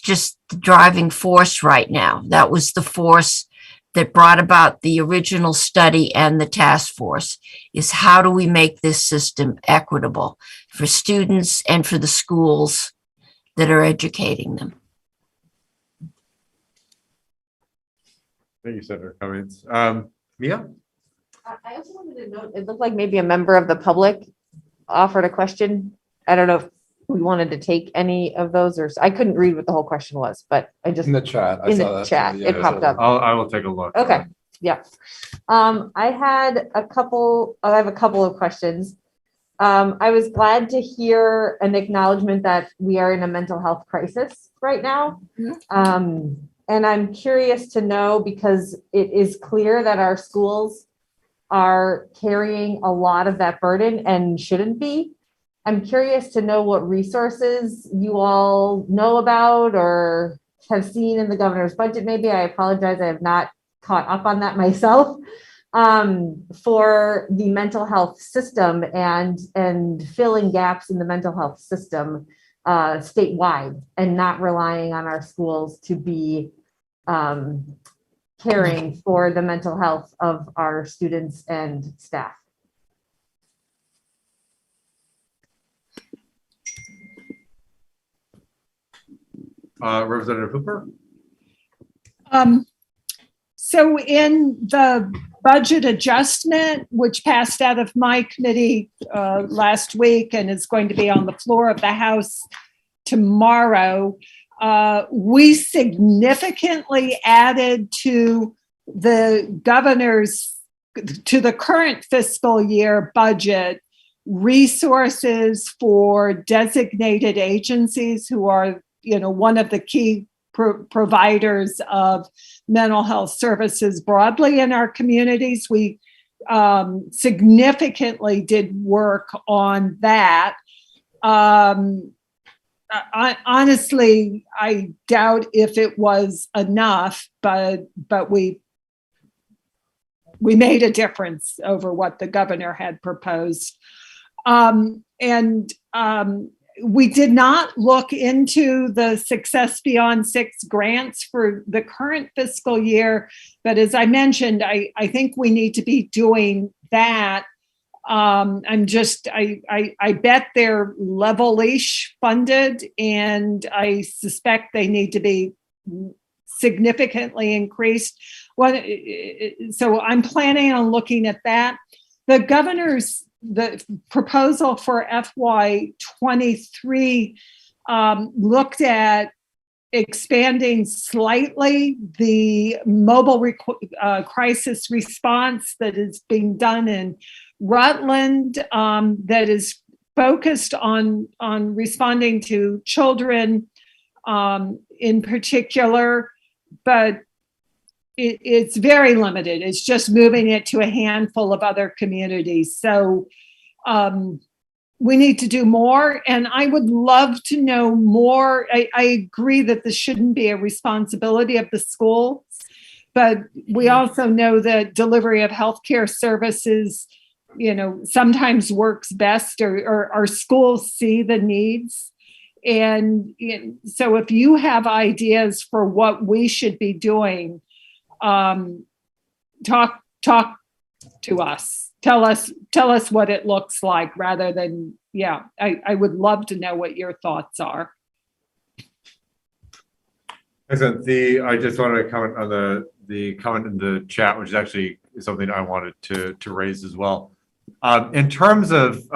just the driving force right now. That was the force that brought about the original study and the task force, is how do we make this system equitable for students and for the schools that are educating them. Thank you, Senator Cummings. Mia? I also wanted to note, it looked like maybe a member of the public offered a question. I don't know if we wanted to take any of those, or I couldn't read what the whole question was, but I just, In the chat. I in saw the that chat, too, it yeah. popped up. I will take a look. Okay, yeah. I have a couple of questions. I was glad to hear an acknowledgement that we are in a mental health crisis right now. And I'm curious to know, because it is clear that our schools are carrying a lot of that burden and shouldn't be. I'm curious to know what resources you all know about or have seen in the governor's budget. Maybe, I apologize, I have not caught up on that myself, for the mental health system and filling gaps in the mental health system statewide, and not relying on our schools to be caring for the mental health of our students and staff. Representative Hooper? So in the budget adjustment, which passed out of my committee last week and is going to be on the floor of the House tomorrow, we significantly added to the current fiscal year budget resources for designated agencies who are, one of the key providers of mental health services broadly in our communities. We significantly did work on that. Honestly, I doubt if it was enough, but we made a difference over what the governor had proposed. We did not look into the Success Beyond 6 grants for the current fiscal year, but as I mentioned, I think we need to be doing that. I bet they're level-ish funded, and I suspect they need to be significantly increased. So I'm planning on looking at that. The proposal for FY23 looked at expanding slightly the mobile crisis response that is being done in Rutland, that is focused on responding to children in particular, but it's very limited. It's just moving it to a handful of other communities. So we need to do more, and I would love to know more. I agree that this shouldn't be a responsibility of the schools, but we also know that delivery of healthcare services, sometimes works best, or our schools see the needs. And so if you have ideas for what we should be doing, talk to us. Tell us what it looks like, rather than, I would love to know what your thoughts are. Excellent. I just wanted to comment on the comment in the chat, which is actually something I wanted to raise as well. In terms of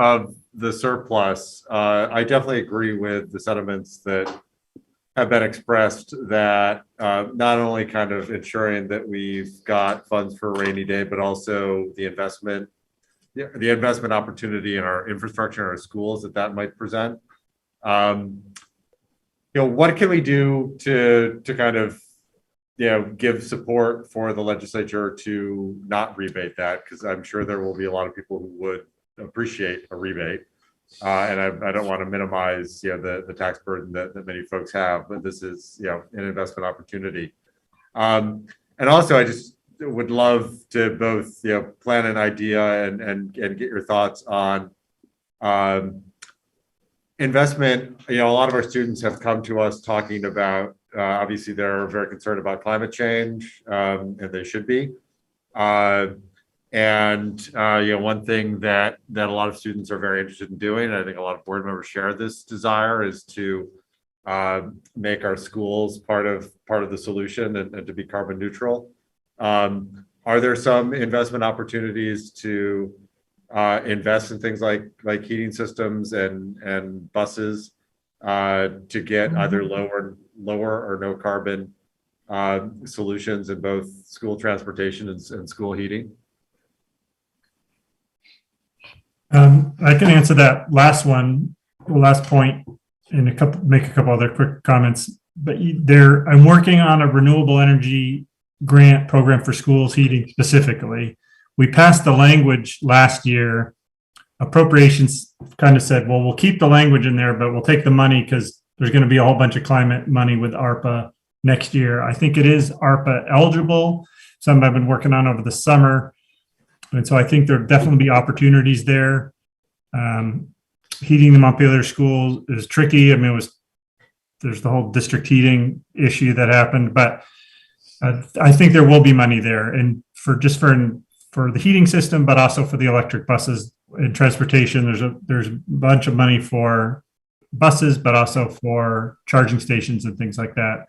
the surplus, I definitely agree with the sentiments that have been expressed that not only kind of ensuring that we've got funds for a rainy day, but also the investment opportunity in our infrastructure and our schools that might present. What can we do to kind of give support for the legislature to not rebate that? Because I'm sure there will be a lot of people who would appreciate a rebate. And I don't want to minimize, the tax burden that many folks have, but this is, an investment opportunity. And also, I just would love to both, plan an idea and get your thoughts on investment. A lot of our students have come to us talking about, obviously, they're very concerned about climate change, and they should be. One thing that a lot of students are very interested in doing, and I think a lot of board members share this desire, is to make our schools part of the solution and to be carbon neutral. Are there some investment opportunities to invest in things like heating systems and buses to get either lower or no carbon solutions in both school transportation and school heating? I can answer that last point, and make a couple other quick comments. But I'm working on a renewable energy grant program for schools heating specifically. We passed the language last year. Appropriations kind of said, well, we'll keep the language in there, but we'll take the money because there's going to be a whole bunch of climate money with ARPA next year. I think it is ARPA eligible. Some I've been working on over the summer. And so I think there'll definitely be opportunities there. Heating the Montpelier school is tricky. I mean, there's the whole district heating issue that happened, but I think there will be money there, and for the heating system, but also for the electric buses and transportation. There's a bunch of money for buses, but also for charging stations and things like that.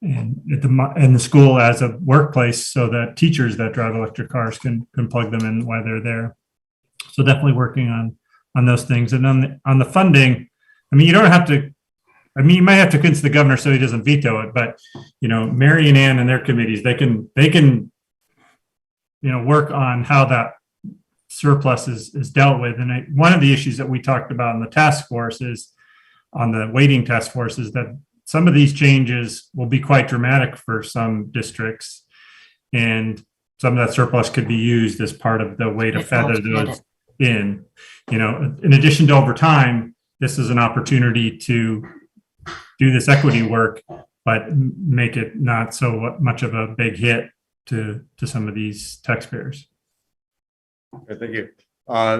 And the school as a workplace, so that teachers that drive electric cars can plug them in while they're there. So definitely working on those things. And on the funding, I mean, you don't have to. I mean, you might have to convince the governor so he doesn't veto it, but Mary and Ann and their committees, they can work on how that surplus is dealt with. And one of the issues that we talked about in the task force is on the waiting task force is that some of these changes will be quite dramatic for some districts, and some of that surplus could be used as part of the way to feather those in. In addition to over time, this is an opportunity to do this equity work, but make it not so much of a big hit to some of these taxpayers. Okay, thank you.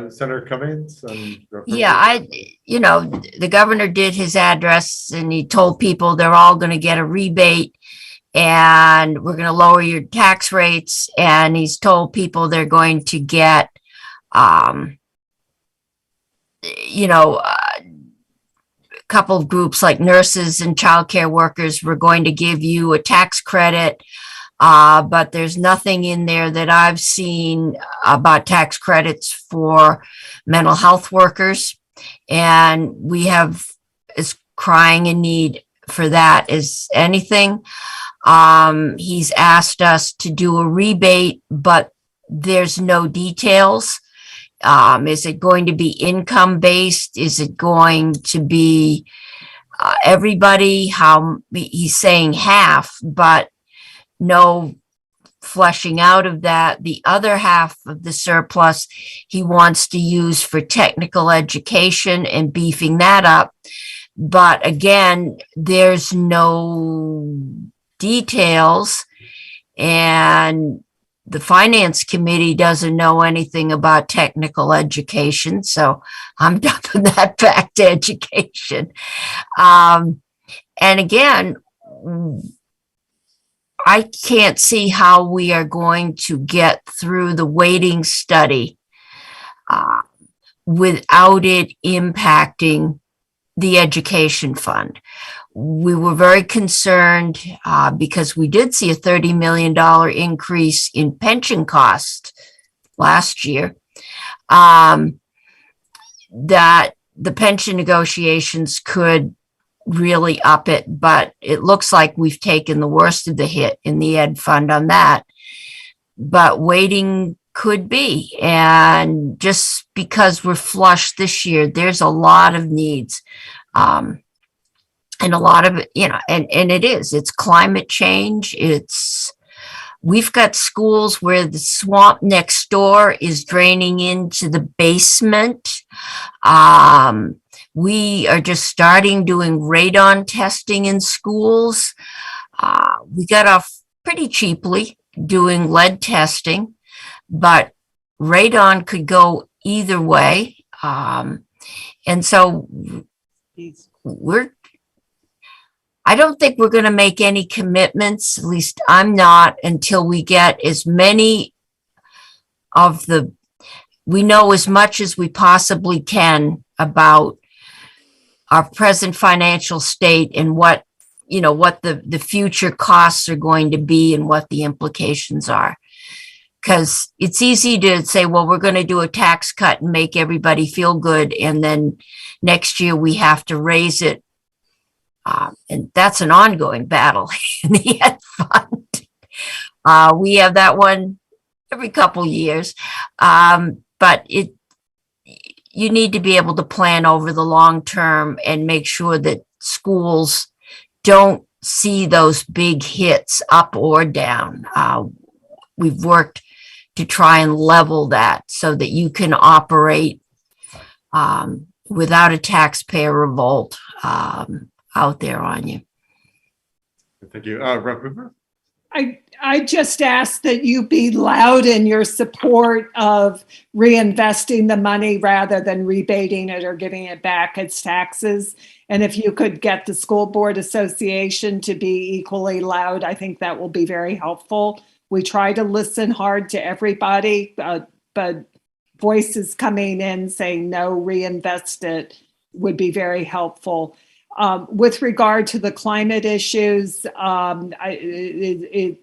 Senator Cummings? Yeah, the governor did his address and he told people they're all going to get a rebate and we're going to lower your tax rates. And he's told people they're going to get, a couple of groups like nurses and childcare workers were going to give you a tax credit. But there's nothing in there that I've seen about tax credits for mental health workers. And we have as crying in need for that as anything. He's asked us to do a rebate, but there's no details. Is it going to be income based? Is it going to be everybody? He's saying half, but no fleshing out of that. The other half of the surplus he wants to use for technical education and beefing that up. But again, there's no details, and the finance committee doesn't know anything about technical education. So I'm dumping that back to education. And again, I can't see how we are going to get through the waiting study without it impacting the education fund. We were very concerned because we did see a $30 million increase in pension costs last year, that the pension negotiations could really up it, but it looks like we've taken the worst of the hit in the ed fund on that. But waiting could be. And just because we're flush this year, there's a lot of needs. And a lot of it, and it's climate change. We've got schools where the swamp next door is draining into the basement. We are just starting doing radon testing in schools. We got off pretty cheaply doing lead testing, but radon could go either way. And so I don't think we're going to make any commitments, at least I'm not, until we get as many we know as much as we possibly can about our present financial state and what the future costs are going to be and what the implications are. Because it's easy to say, well, we're going to do a tax cut and make everybody feel good. And then next year we have to raise it. And that's an ongoing battle in the ed fund. We have that one every couple years. But you need to be able to plan over the long term and make sure that schools don't see those big hits up or down. We've worked to try and level that so that you can operate without a taxpayer revolt out there on you. Thank you. Rep. Hoover? I just ask that you be loud in your support of reinvesting the money rather than rebating it or giving it back as taxes. And if you could get the School Board Association to be equally loud, I think that will be very helpful. We try to listen hard to everybody, but voices coming in saying no, reinvest it would be very helpful. With regard to the climate issues,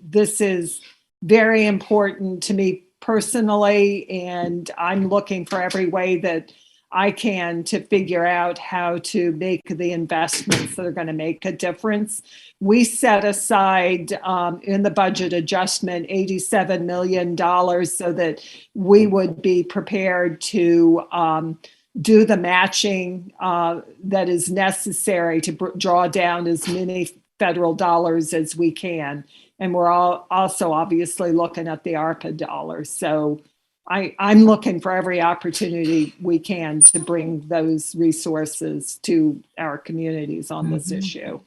this is very important to me personally, and I'm looking for every way that I can to figure out how to make the investments that are going to make a difference. We set aside in the budget adjustment $87 million so that we would be prepared to do the matching that is necessary to draw down as many federal dollars as we can. And we're also obviously looking at the ARPA dollars. So I'm looking for every opportunity we can to bring those resources to our communities on this issue.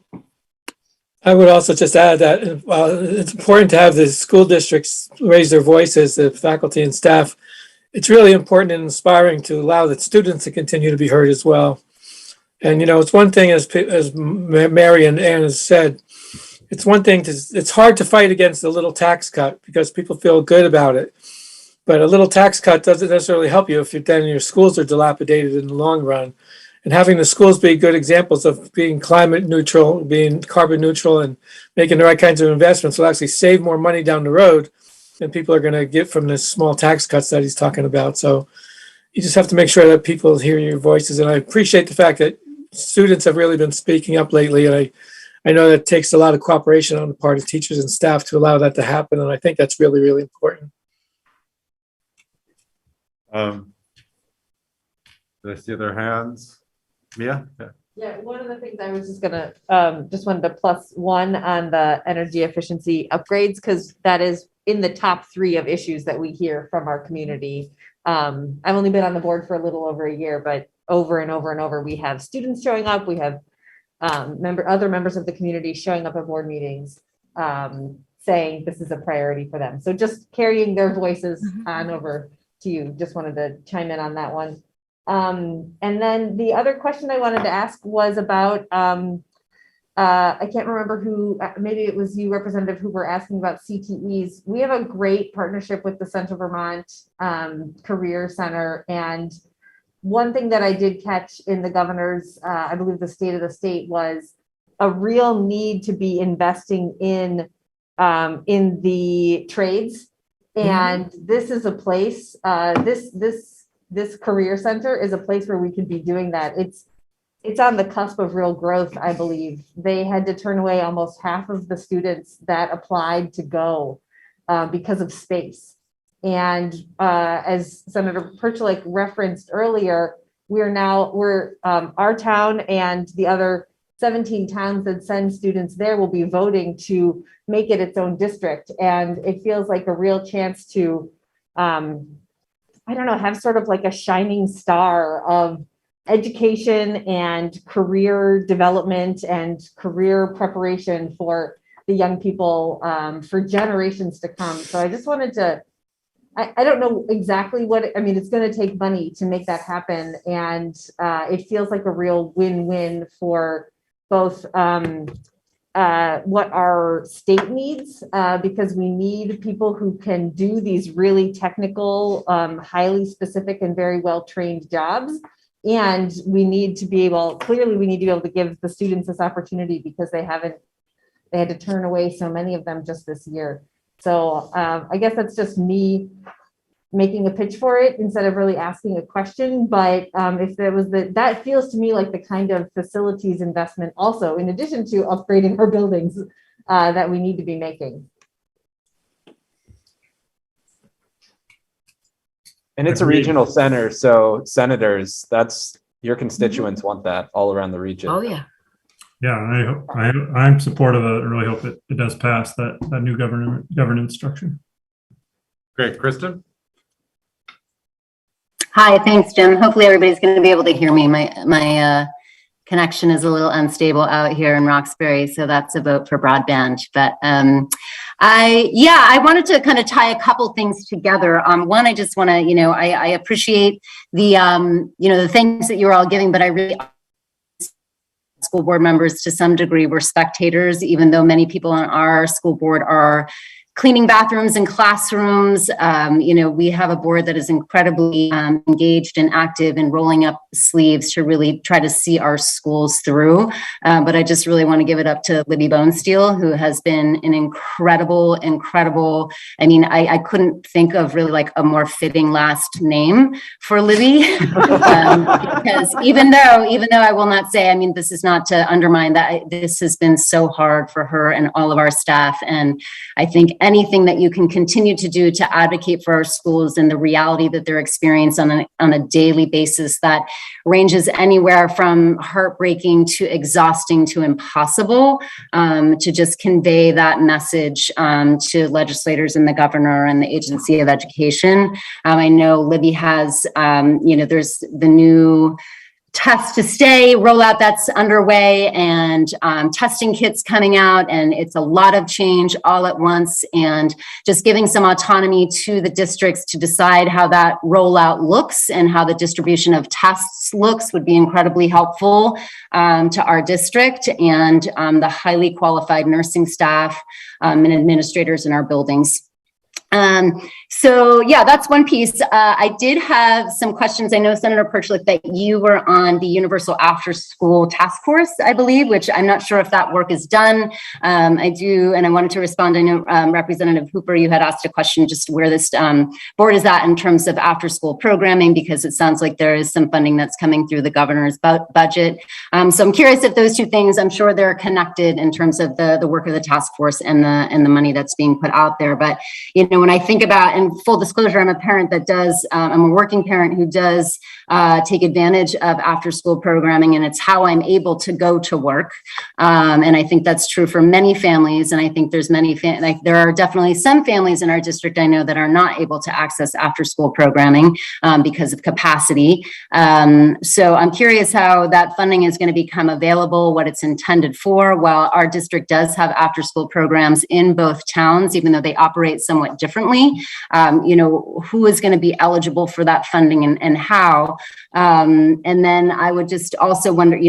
I would also just add that it's important to have the school districts raise their voices, the faculty and staff. It's really important and inspiring to allow the students to continue to be heard as well. And, it's one thing, as Mary and Ann has said, it's one thing it's hard to fight against a little tax cut because people feel good about it. But a little tax cut doesn't necessarily help you if then your schools are dilapidated in the long run. And having the schools be good examples of being climate neutral, being carbon neutral, and making the right kinds of investments will actually save more money down the road than people are going to get from the small tax cuts that he's talking about. So you just have to make sure that people hear your voices. And I appreciate the fact that students have really been speaking up lately. And I know that takes a lot of cooperation on the part of teachers and staff to allow that to happen. And I think that's really, really important. Did I see other hands? Mia? Yeah, one of the things I was just gonna, just wanted to +1 on the energy efficiency upgrades, because that is in the top 3 of issues that we hear from our community. I've only been on the board for a little over a year, but over and over and over, we have students showing up. We have other members of the community showing up at board meetings, saying this is a priority for them. So just carrying their voices on over to you. Just wanted to chime in on that one. And then the other question I wanted to ask was about, I can't remember who, maybe it was you, Representative Hoover, asking about CTEs. We have a great partnership with the Central Vermont Career Center. And one thing that I did catch in the governor's, I believe the state of the state, was a real need to be investing in the trades. And this is a place, this career center is a place where we could be doing that. it's on the cusp of real growth, I believe. They had to turn away almost half of the students that applied to go because of space. And as Senator Perchlik referenced earlier, our town and the other 17 towns that send students there will be voting to make it its own district. And it feels like a real chance to, I don't know, have sort of like a shining star of education and career development and career preparation for the young people for generations to come. So I just wanted to, I don't know exactly it's going to take money to make that happen. And it feels like a real win-win for both what our state needs, because we need people who can do these really technical, highly specific and very well-trained jobs. And we need to be able to give the students this opportunity because they had to turn away so many of them just this year. So I guess that's just me making a pitch for it instead of really asking a question. But if there was that feels to me like the kind of facilities investment also, in addition to upgrading our buildings, that we need to be making. And it's a Agreed. regional center, so senators, that's your constituents want that all around the region. Oh, yeah. Yeah, I'm supportive of it. I really hope it does pass that new governance structure. Great, Kristen? Hi, thanks, Jim. Hopefully everybody's going to be able to hear me. My connection is a little unstable out here in Roxbury, so that's a vote for broadband. But I wanted to kind of tie a couple things together. One, I just want to, I appreciate the, the things that you're all giving, but I really school board members to some degree were spectators, even though many people on our school board are cleaning bathrooms and classrooms. We have a board that is incredibly engaged and active in rolling up sleeves to really try to see our schools through. But I just really want to give it up to Libby Bonesteel, who has been an incredible, I couldn't think of really like a more fitting last name for Libby. Because even though I will not say, this is not to undermine that, this has been so hard for her and all of our staff. And I think anything that you can continue to do to advocate for our schools and the reality that they're experiencing on a daily basis that ranges anywhere from heartbreaking to exhausting to impossible, to just convey that message to legislators and the governor and the Agency of Education. I know Libby has, there's the new test to stay rollout that's underway and testing kits coming out, and it's a lot of change all at once, and just giving some autonomy to the districts to decide how that rollout looks and how the distribution of tests looks would be incredibly helpful to our district and the highly qualified nursing staff and administrators in our buildings. So yeah, that's one piece. I did have some questions. I know, Senator Perchlik, that you were on the Universal After School Task Force, I believe, which I'm not sure if that work is done. I do, and I wanted to respond. I know Representative Hooper, you had asked a question just where this board is at in terms of after school programming, because it sounds like there is some funding that's coming through the governor's budget. So I'm curious if those two things, I'm sure they're connected in terms of the work of the task force and the money that's being put out there. But, when I think about, and full disclosure, I'm a parent that does, I'm a working parent who does take advantage of after school programming, and it's how I'm able to go to work. And I think that's true for many families. And I think there's there are definitely some families in our district I know that are not able to access after school programming because of capacity. So I'm curious how that funding is going to become available, what it's intended for. While our district does have after school programs in both towns, even though they operate somewhat differently, who is going to be eligible for that funding and how? And then I would just also wonder,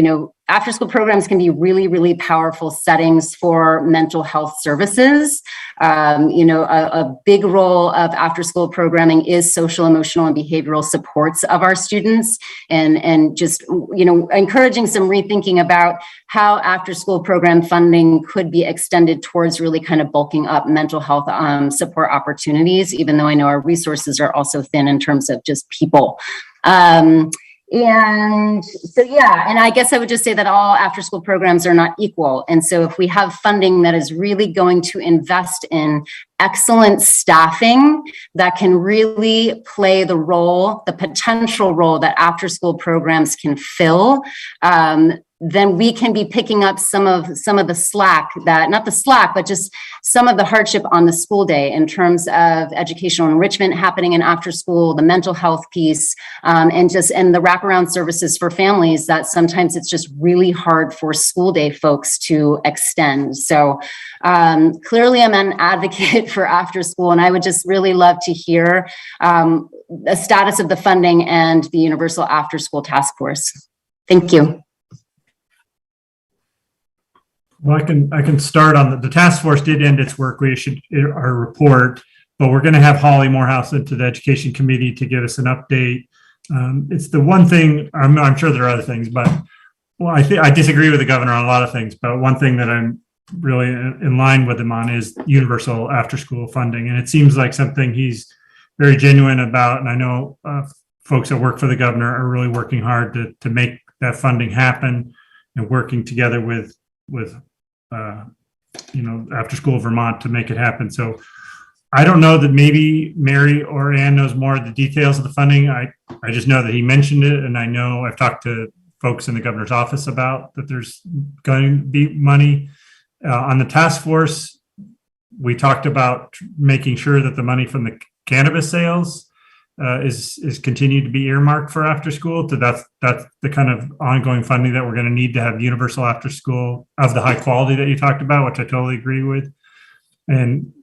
after school programs can be really, really powerful settings for mental health services. A big role of after school programming is social, emotional, and behavioral supports of our students, and just, encouraging some rethinking about how after school program funding could be extended towards really kind of bulking up mental health support opportunities, even though I know our resources are also thin in terms of just people. And so, yeah, and I guess I would just say that all after-school programs are not equal. And so if we have funding that is really going to invest in excellent staffing that can really play the role, the potential role that after-school programs can fill, then we can be picking up some of the slack that, not the slack, but just some of the hardship on the school day in terms of educational enrichment happening in after school, the mental health piece, and the wraparound services for families that sometimes it's just really hard for school day folks to extend. So clearly I'm an advocate for after school, and I would just really love to hear the status of the funding and the Universal After School Task Force. Thank you. Well, I can start on the task force did end its work. We issued our report, but we're going to have Holly Morehouse into the education committee to give us an update. It's the one thing, I'm sure there are other things, but well, I disagree with the governor on a lot of things, but one thing that I'm really in line with him on is universal after school funding. And it seems like something he's very genuine about. And I know folks that work for the governor are really working hard to make that funding happen and working together with After School Vermont to make it happen. So I don't know that maybe Mary or Ann knows more of the details of the funding. I just know that he mentioned it, and I know I've talked to folks in the governor's office about that there's going to be money. On the task force, we talked about making sure that the money from the cannabis sales is continued to be earmarked for after school. So that's the kind of ongoing funding that we're going to need to have universal after school of the high quality that you talked about, which I totally agree with. And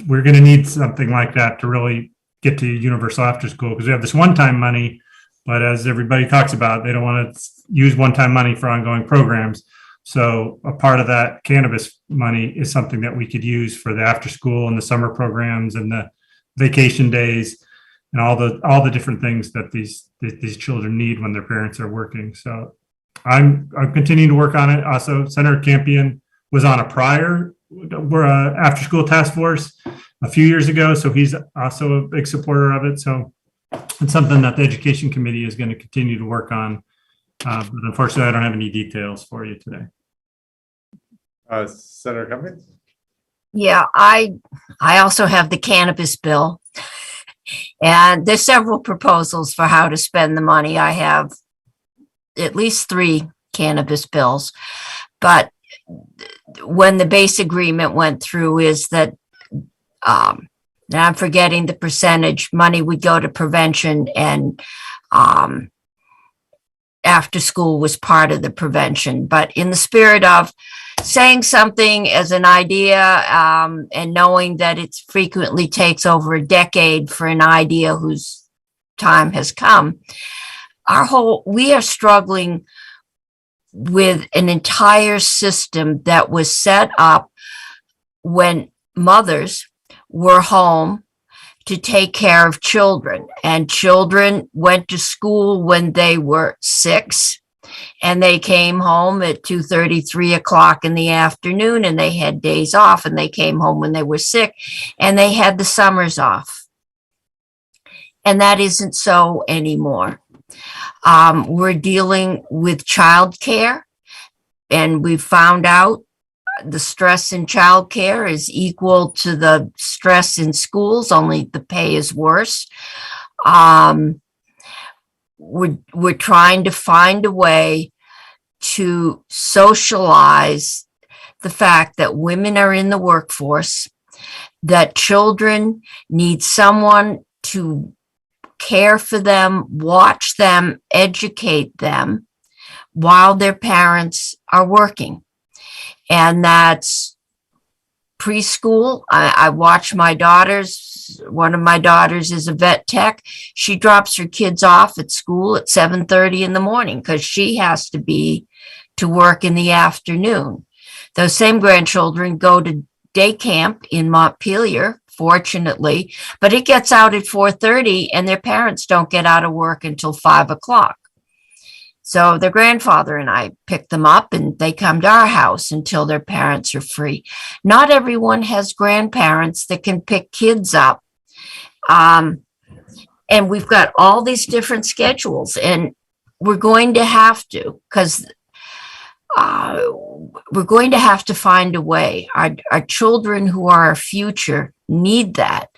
we're going to need something like that to really get to universal after school, because we have this one-time money, but as everybody talks about, they don't want to use one-time money for ongoing programs. So a part of that cannabis money is something that we could use for the after school and the summer programs and the vacation days and all the different things that these children need when their parents are working. So I'm continuing to work on it. Also, Senator Campion was on a prior after school task force a few years ago, so he's also a big supporter of it. So it's something that the education committee is going to continue to work on. But unfortunately, I don't have any details for you today. Senator Cummings? Yeah, I also have the Cannabis Bill. And there's several proposals for how to spend the money. I have at least 3 cannabis bills. But when the base agreement went through is that, and I'm forgetting the percentage, money would go to prevention, and after school was part of the prevention. But in the spirit of saying something as an idea, and knowing that it frequently takes over a decade for an idea whose time has come, we are struggling with an entire system that was set up when mothers were home to take care of children, and children went to school when they were 6, and they came home at 2:30, 3 o'clock in the afternoon, and they had days off, and they came home when they were sick, and they had the summers off. And that isn't so anymore. We're dealing with childcare, and we found out the stress in childcare is equal to the stress in schools, only the pay is worse. We're trying to find a way to socialize the fact that women are in the workforce, that children need someone to care for them, watch them, educate them while their parents are working. And that's preschool. I watch my daughters. One of my daughters is a vet tech. She drops her kids off at school at 7:30 in the morning because she has to be to work in the afternoon. Those same grandchildren go to day camp in Montpelier, fortunately, but it gets out at 4:30 and their parents don't get out of work until 5 o'clock. So their grandfather and I pick them up and they come to our house until their parents are free. Not everyone has grandparents that can pick kids up. And we've got all these different schedules. And we're going to have to, because we're going to have to find a way. Our children who are our future need that.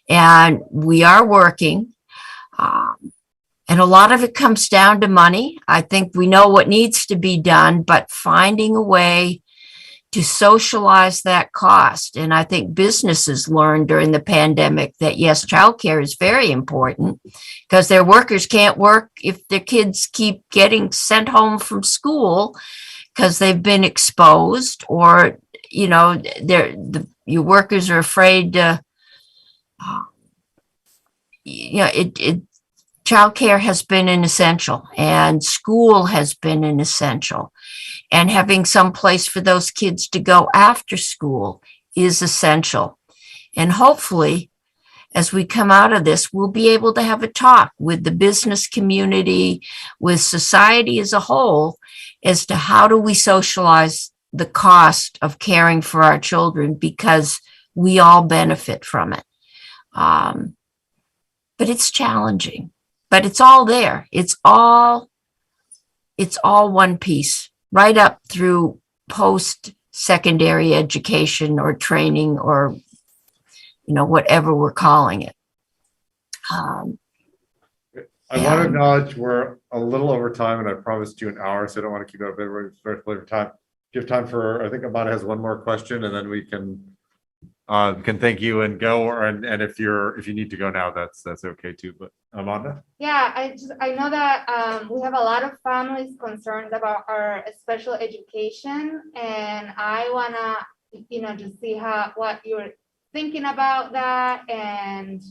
And we are working. And a lot of it comes down to money. I think we know what needs to be done, but finding a way to socialize that cost. And I think businesses learned during the pandemic that, yes, childcare is very important because their workers can't work if their kids keep getting sent home from school because they've been exposed, or, you know, your workers are afraid to, childcare has been an essential, and school has been an essential. And having some place for those kids to go after school is essential. And hopefully, as we come out of this, we'll be able to have a talk with the business community, with society as a whole, as to how do we socialize the cost of caring for our children, because we all benefit from it. But it's challenging, but it's all there. It's all one piece, right up through post-secondary education or training, or, you know, whatever we're calling it. I want to acknowledge we're a little over time, and I promised you an hour, so I don't want to keep up everybody's very flavor time. Give time for, I think Amanda has one more question, and then we can thank you and go. And if you need to go now, that's okay too. But Amanda? Yeah, I know that we have a lot of families concerned about our special education, and I wanna, just see what you're thinking about that, and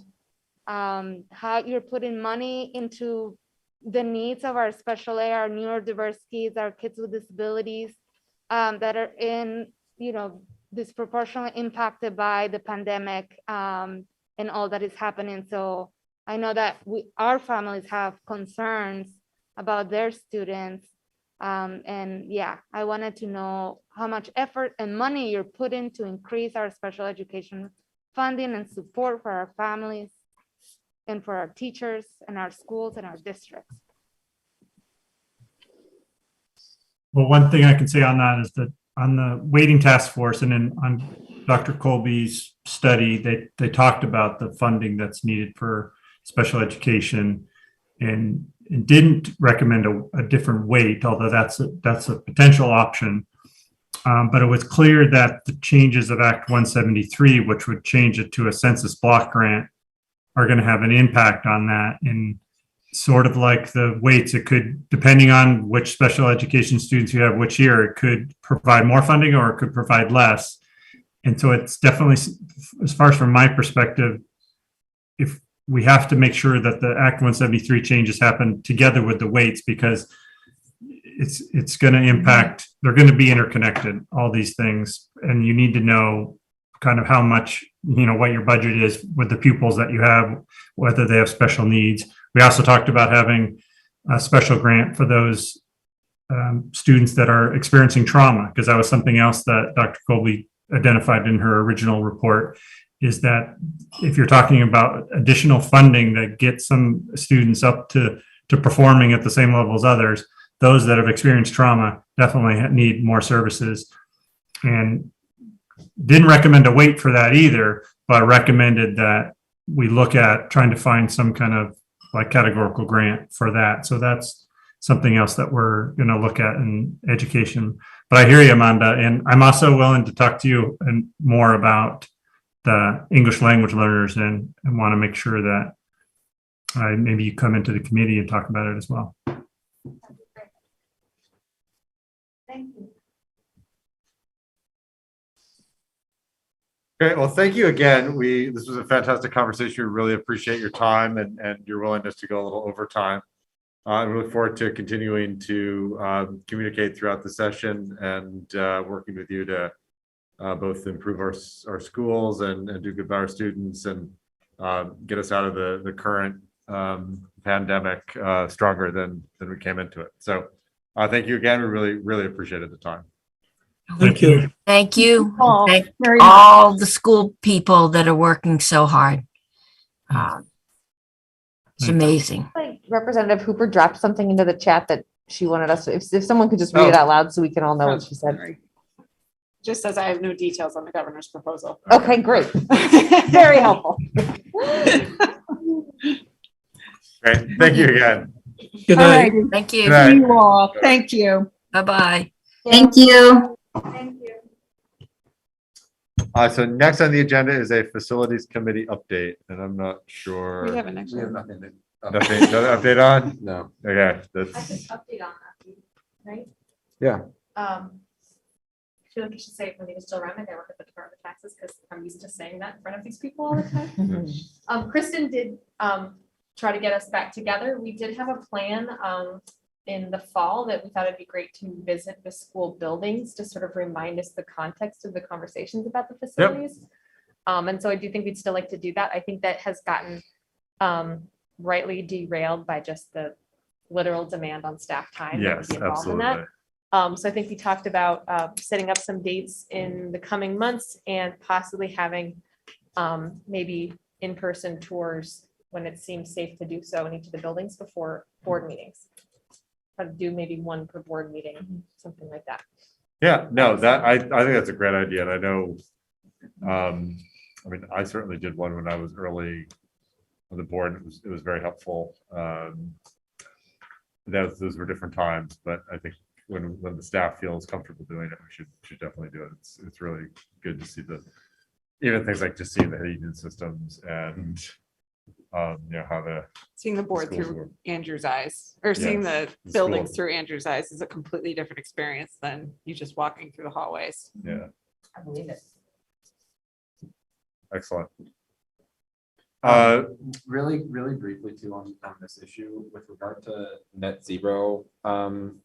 how you're putting money into the needs of our special ed, our neurodiverse kids, our kids with disabilities that are in, disproportionately impacted by the pandemic and all that is happening. So I know that our families have concerns about their students. And yeah, I wanted to know how much effort and money you're putting to increase our special education funding and support for our families and for our teachers and our schools and our districts. Well, one thing I can say on that is that on the waiting task force and then on Dr. Colby's study, they talked about the funding that's needed for special education and didn't recommend a different weight, although that's a potential option. But it was clear that the changes of Act 173, which would change it to a census block grant, are going to have an impact on that. And sort of like the weights, it could, depending on which special education students you have which year, it could provide more funding or it could provide less. And so it's definitely, as far as from my perspective, if we have to make sure that the Act 173 changes happen together with the weights, because it's going to impact, they're going to be interconnected, all these things. And you need to know kind of how much, what your budget is with the pupils that you have, whether they have special needs. We also talked about having a special grant for those students that are experiencing trauma, because that was something else that Dr. Colby identified in her original report, is that if you're talking about additional funding that gets some students up to performing at the same level as others, those that have experienced trauma definitely need more services. And didn't recommend a weight for that either, but recommended that we look at trying to find some kind of like categorical grant for that. So that's something else that we're going to look at in education. But I hear you, Amanda, and I'm also willing to talk to you and more about the English language learners and want to make sure that maybe you come into the committee and talk about it as well. Thank you. Great. Well, thank you again. This was a fantastic conversation. We really appreciate your time and your willingness to go a little over time. We look forward to continuing to communicate throughout the session and working with you to both improve our schools and do good by our students and get us out of the current pandemic stronger than we came into it. So thank you again. We really appreciated the time. Thank you. Thank you. Oh, Thank very all the school people that are working so hard. It's amazing. Thank you. Representative Hooper dropped something into the chat that she wanted us to, if someone could just read it out loud so we can all know what she said. Just says I have no details on the governor's proposal. Okay, great. Very helpful. Great. Thank you again. Good All night. righty. Thank Good you. night. See you all. Thank you. Bye-bye. Thank you. Thank you. So next on the agenda is a facilities committee update, and I'm not sure. We have an We have extra. nothing to. Nothing, no update on? No. Okay, I that's, could update on that, right? Yeah. I feel like I should say it for me to still remind I work at the Department of Taxes because I'm used to saying that in front of these people all the time. Kristen did try to get us back together. We did have a plan in the fall that we thought it'd be great to visit the school buildings to sort of remind us the context of the conversations about the facilities. And so I do think we'd still like to do that. I think that has gotten rightly derailed by just the literal demand on staff time. that would yes, be involved in that. absolutely. So I think we talked about setting up some dates in the coming months and possibly having maybe in-person tours when it seems safe to do so in each of the buildings before board meetings. Try to do maybe one per board meeting, something like that. Yeah, no, that, I think that's a great idea, and I know, I mean, I certainly did one when I was early on the board. It was very helpful. Those were different times, but I think when the staff feels comfortable doing it, we should definitely do it. It's really good to see even things like just seeing the heating systems and you know, how Seeing the board schools through work. Andrew's eyes, or seeing the the buildings school. through Andrew's eyes is a completely different experience than you just walking through the hallways. Yeah, I believe it. excellent. Really, really briefly too on this issue with regard to net zero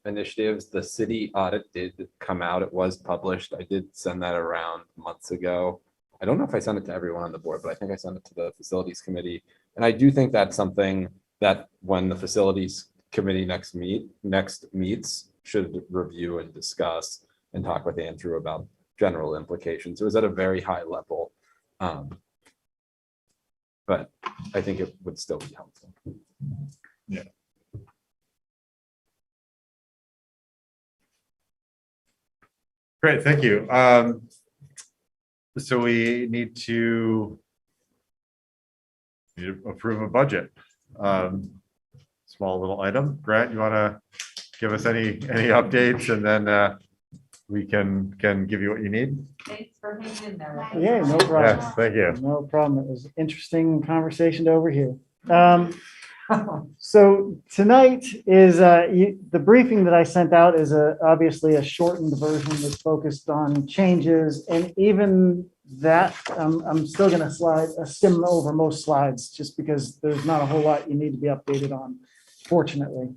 initiatives, the city audit did come out. It was published. I did send that around months ago. I don't know if I sent it to everyone on the board, but I think I sent it to the facilities committee. And I do think that's something that when the facilities committee next meets should review and discuss and talk with Andrew about general implications. It was at a very high level. But I think it would still be helpful. Yeah. Great, thank you. So we need to approve a budget. Small little item. Grant, you want to give us any updates, and then we can give you what you need? Thanks for hanging in there. Yeah, no problem. Yes, thank you. No problem. It was an interesting conversation to overhear. So tonight is the briefing that I sent out is obviously a shortened version that's focused on changes, and even that I'm still going to skim over most slides just because there's not a whole lot you need to be updated on, fortunately.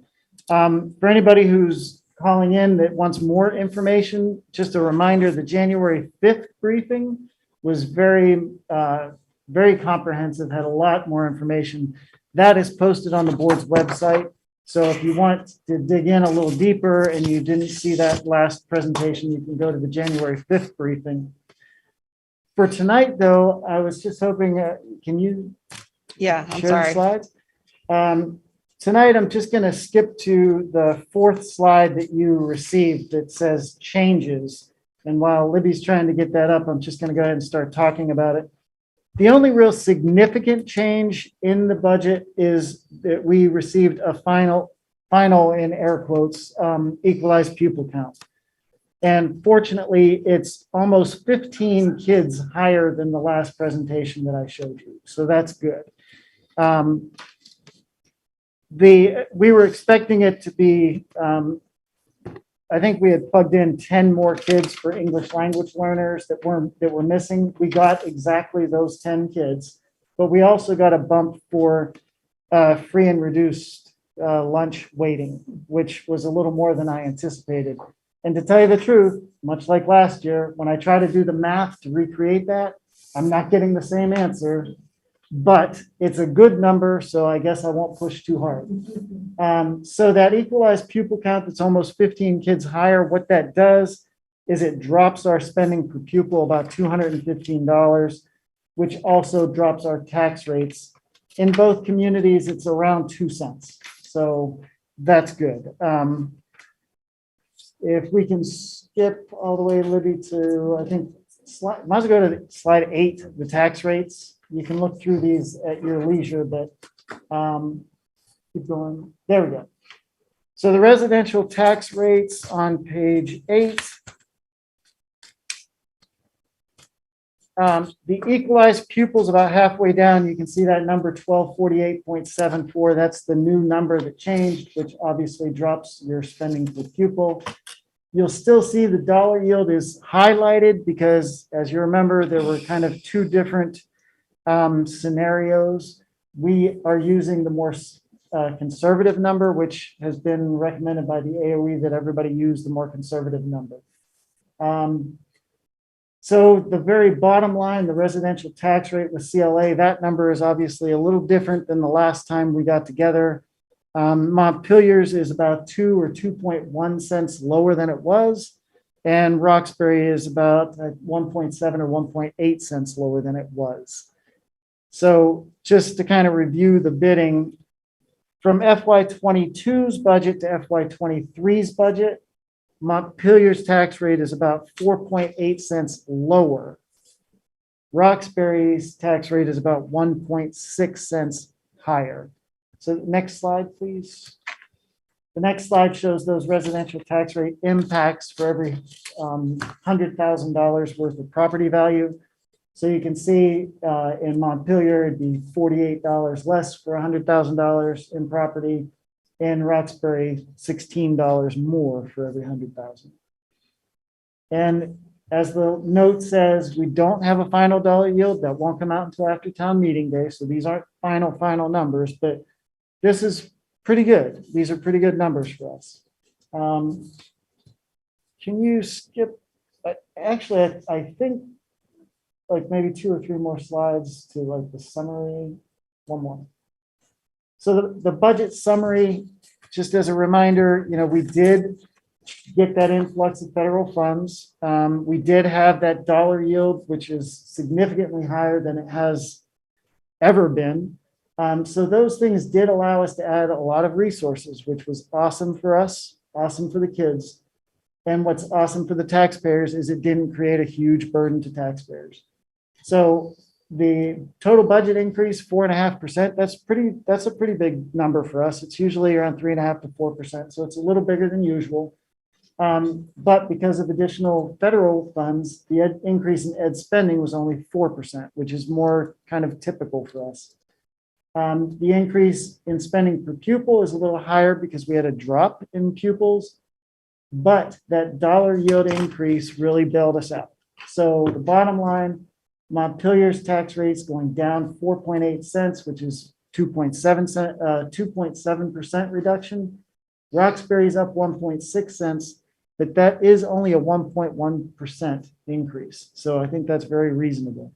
For anybody who's calling in that wants more information, just a reminder, the January 5th briefing was very comprehensive, had a lot more information. That is posted on the board's website. So if you want to dig in a little deeper and you didn't see that last presentation, you can go to the January 5th briefing. For tonight, though, I was just hoping, can you Yeah, I'm share the sorry. slides? Tonight, I'm just going to skip to the fourth slide that you received that says changes. And while Libby's trying to get that up, I'm just going to go ahead and start talking about it. The only real significant change in the budget is that we received a final in air quotes, equalized pupil count. And fortunately, it's almost 15 kids higher than the last presentation that I showed you. So that's good. We were expecting it to be, I think we had plugged in 10 more kids for English language learners that were missing. We got exactly those 10 kids, but we also got a bump for free and reduced lunch waiting, which was a little more than I anticipated. And to tell you the truth, much like last year, when I try to do the math to recreate that, I'm not getting the same answer. But it's a good number, so I guess I won't push too hard. So that equalized pupil count that's almost 15 kids higher, what that does is it drops our spending per pupil about $215, which also drops our tax rates. In both communities, it's around 2 cents. So that's good. If we can skip all the way, Libby, to, I think, might as well go to slide 8, the tax rates. You can look through these at your leisure, but keep going. There we go. So the residential tax rates on page 8. The equalized pupils about halfway down, you can see that number 1248.74. That's the new number that changed, which obviously drops your spending per pupil. You'll still see the dollar yield is highlighted because, as you remember, there were kind of two different scenarios. We are using the more conservative number, which has been recommended by the AOE that everybody use the more conservative number. So the very bottom line, the residential tax rate with CLA, that number is obviously a little different than the last time we got together. Montpelier's is about 2 or 2.1 cents lower than it was. And Roxbury is about 1.7 or 1.8 cents lower than it was. So just to kind of review the bidding, from FY22's budget to FY23's budget, Montpelier's tax rate is about 4.8 cents lower. Roxbury's tax rate is about 1.6 cents higher. So next slide, please. The next slide shows those residential tax rate impacts for every $100,000 worth of property value. So you can see in Montpelier, it'd be $48 less for $100,000 in property. In Roxbury, $16 more for every 100,000. And as the note says, we don't have a final dollar yield. That won't come out until after town meeting day. So these aren't final numbers, but this is pretty good. These are pretty good numbers for us. Can you skip? Actually, I think like maybe 2 or 3 more slides to like the summary. One more. So the budget summary, just as a reminder, we did get that influx of federal funds. We did have that dollar yield, which is significantly higher than it has ever been. So those things did allow us to add a lot of resources, which was awesome for us, awesome for the kids. And what's awesome for the taxpayers is it didn't create a huge burden to taxpayers. So the total budget increase, 4.5%. That's a pretty big number for us. It's usually around 3.5 to 4%. So it's a little bigger than usual. But because of additional federal funds, the increase in ed spending was only 4%, which is more kind of typical for us. The increase in spending per pupil is a little higher because we had a drop in pupils, but that dollar yield increase really bailed us out. So the bottom line, Montpelier's tax rate's going down 4.8 cents, which is 2.7% reduction. Roxbury's up 1.6 cents, but that is only a 1.1% increase. So I think that's very reasonable.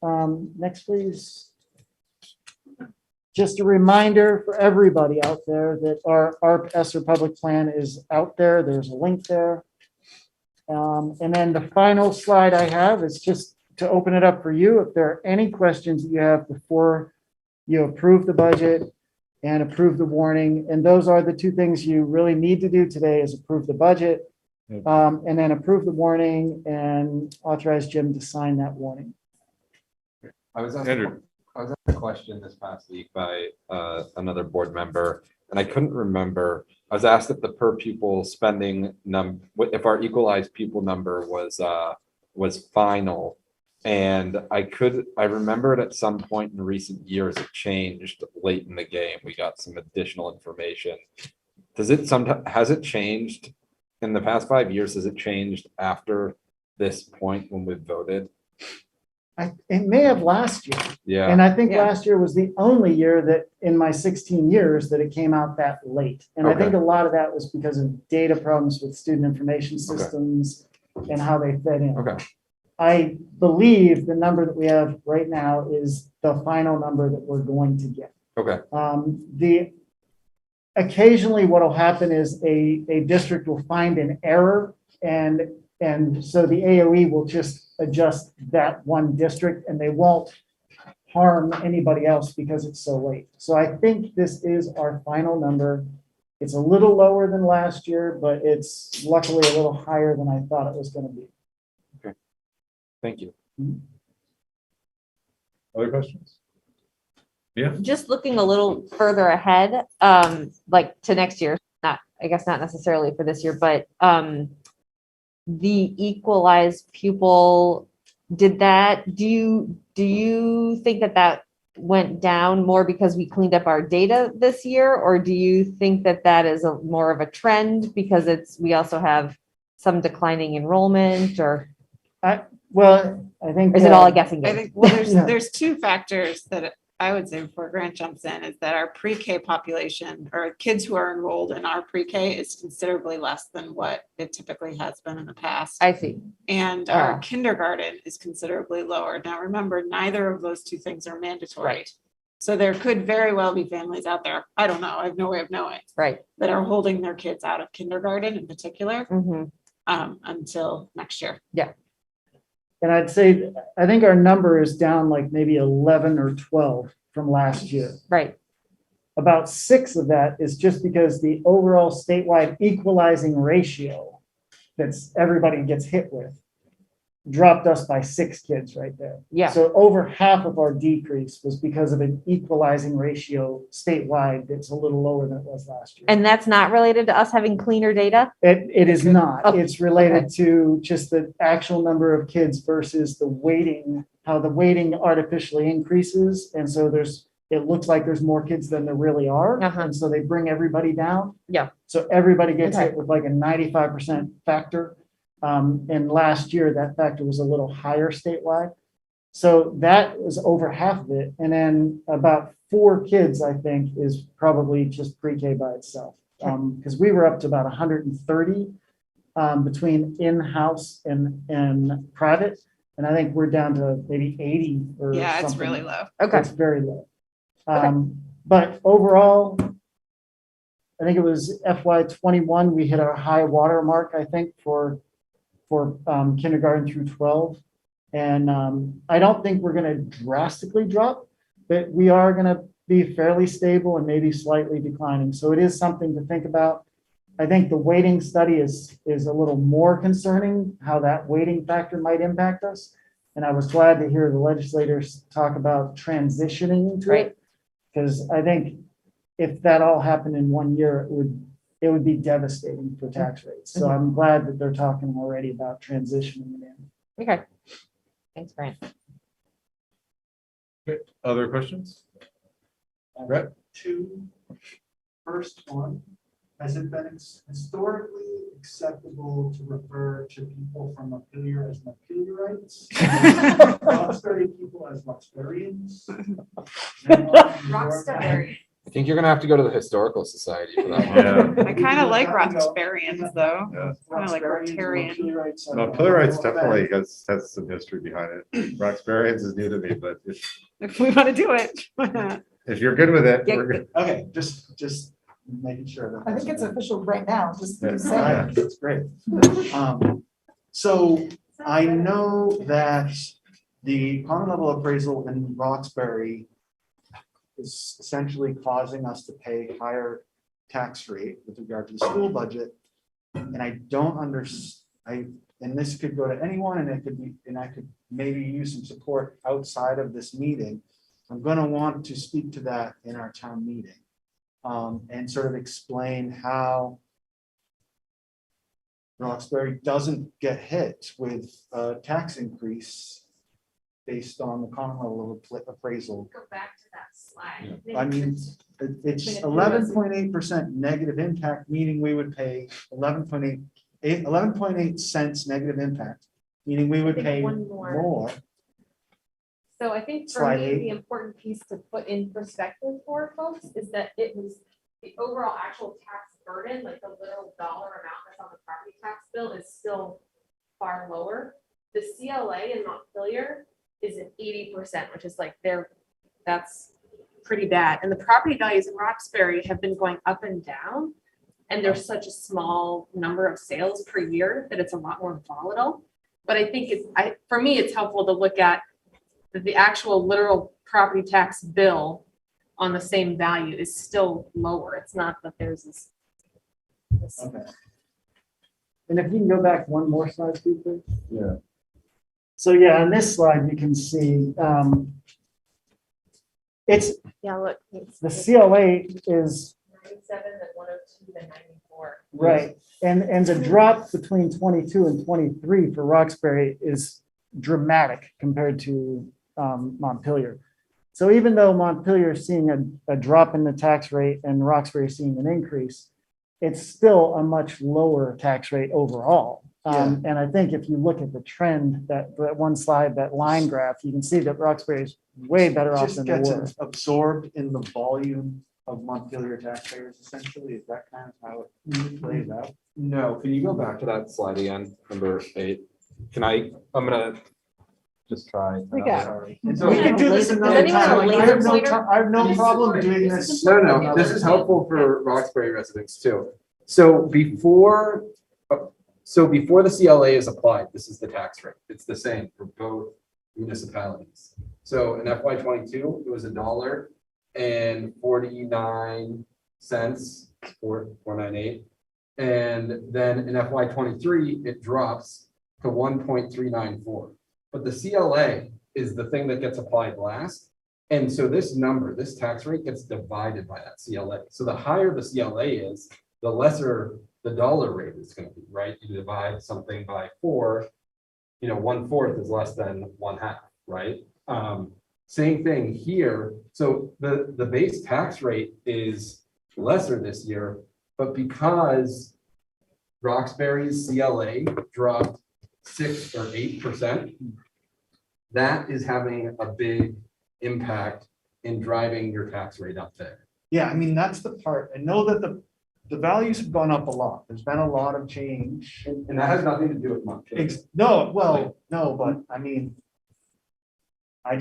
Next, please. Just a reminder for everybody out there that our ESSER public plan is out there. There's a link there. And then the final slide I have is just to open it up for you. If there are any questions that you have before you approve the budget and approve the warning, and those are the two things you really need to do today is approve the budget and then approve the warning and authorize Jim to sign that warning. I was asked a question this past week by another board member, and I couldn't remember. I was asked if the per pupil spending if our equalized pupil number was final, and I remembered at some point in recent years it changed late in the game. We got some additional information. Has it changed in the past 5 years? Has it changed after this point when we voted? It may have last year. Yeah. And I think last year was the only year that in my 16 years that it came out that late. And I think a lot of that was because of data problems with student information systems and how they fed in. I believe the number that we have right now is the final number that we're going to get. Occasionally what will happen is a district will find an error and so the AOE will just adjust that one district and they won't harm anybody else because it's so late. So I think this is our final number. It's a little lower than last year, but it's luckily a little higher than I thought it was going to be. Thank you. Other questions? Yeah. Just looking a little further ahead, like to next year, I guess not necessarily for this year, but the equalized pupil, do you think that went down more because we cleaned up our data this year? Or do you think that is more of a trend because we also have some declining enrollment, or? Well, I think. Is it all a guessing I game? think, well, Yeah. there's two factors that I would say before Grant jumps in, is that our pre-K population, or kids who are enrolled in our pre-K, is considerably less than what it typically has been in the past. I see. And our kindergarten is considerably lower. Now, remember, neither of those two things are mandatory. Right. So there could very well be families out there, I don't know, I have no way of knowing, Right. that are holding their kids out of kindergarten in particular, Mhm. until next year. And I'd say, I think our number is down like maybe 11 or 12 from last year. Right. About 6 of that is just because the overall statewide equalizing ratio that's everybody gets hit with dropped us by 6 kids right there. Yeah. So over half of our decrease was because of an equalizing ratio statewide that's a little lower than it was last year. And that's not related to us having cleaner data? It is not. Okay. It's related to just the actual number of kids versus the weighting, how the weighting artificially increases. And so it looks like there's more kids than there really are. And so they bring everybody down. Yeah. So everybody gets Okay. hit with like a 95% factor. And last year that factor was a little higher statewide. So that was over half of it. And then about 4 kids, I think, is probably just pre-K by itself. Because we were up to about 130 between in-house and private. And I think we're down to maybe 80 or something. Yeah, it's really low. Okay. It's very low. But overall, I think it was FY21, we hit our high water mark, I think, for kindergarten through 12. And I don't think we're going to drastically drop, but we are going to be fairly stable and maybe slightly declining. So it is something to think about. I think the weighting study is a little more concerning, how that weighting factor might impact us. And I was glad to hear the legislators talk about transitioning to it. Because I think if that all happened in 1 year, it would be devastating for tax rates. So I'm glad that they're talking already about transitioning it in. Okay. Thanks, Grant. Other questions? Brett? First one, has it been historically acceptable to refer to people from Montpelier as Montpelierites? Roxbury people as Roxburians? Roxbury. I think you're gonna have to go to the Historical Society for that one. Yeah. I kind of like Roxburians though. Yeah. Kind of like Rotarian. Montpelier-Rites definitely has some history behind it. Roxburyans is new to me, but If we want to do it. if you're good with it, Yeah. we're good. Okay, just making sure that. I think it's official right now, just Yeah. saying. That's great. So I know that the common level appraisal in Roxbury is essentially causing us to pay higher tax rate with regard to the school budget. And I don't and this could go to anyone, and it could be, and I could maybe use some support outside of this meeting. I'm gonna want to speak to that in our town meeting. And sort of explain how Roxbury doesn't get hit with a tax increase based on the common level of appraisal. Go back to that slide. I mean, it's 11.8% negative impact, meaning we would pay 11.8 cents negative impact, meaning we would I think pay one more. more. So I think for Slide me, 8. the important piece to put in perspective for folks is that it was the overall actual tax burden, like the literal dollar amount that's on the property tax bill is still far lower. The CLA in Montpelier is at 80%, which is like that's pretty bad. And the property values in Roxbury have been going up and down. And there's such a small number of sales per year that it's a lot more volatile. But I think for me, it's helpful to look at that the actual literal property tax bill on the same value is still lower. It's not that there's this. Okay. And if you can go back one more slide, Steve, please. Yeah. So yeah, on this slide, you can see, it's, Yeah, look. the CLA is 97 and 102 and 94. right. And the drop between 22 and 23 for Roxbury is dramatic compared to Montpelier. So even though Montpelier is seeing a drop in the tax rate and Roxbury is seeing an increase, it's still a much lower tax rate overall. And I think if you look at the trend, that one slide, that line graph, you can see that Roxbury is way better off Just than they gets were. absorbed in the volume of Montpelier taxpayers, essentially. Is that kind of how it plays out? No, can you go back to that slide again, number 8? I'm gonna just try. We got Sorry. it. So we can do this another anyone have a time. laser I have no problem doing this. No, this is helpful for Roxbury residents too. So before the CLA is applied, this is the tax rate. It's the same for both municipalities. So in FY '22, it was $1.49, 498. And then in FY '23, it drops to 1.394. But the CLA is the thing that gets applied last. And so this number, this tax rate gets divided by that CLA. So the higher the CLA is, the lesser the dollar rate is going to be, right? You divide something by 4, 1/4 is less than 1/2, right? Same thing here. So the base tax rate is lesser this year, but because Roxbury's CLA dropped 6 or 8%, that is having a big impact in driving your tax rate up there. Yeah, I mean, that's the part. I know that the values have gone up a lot. There's been a lot of change. And that has nothing to do with Montpelier. No, but I mean, I'm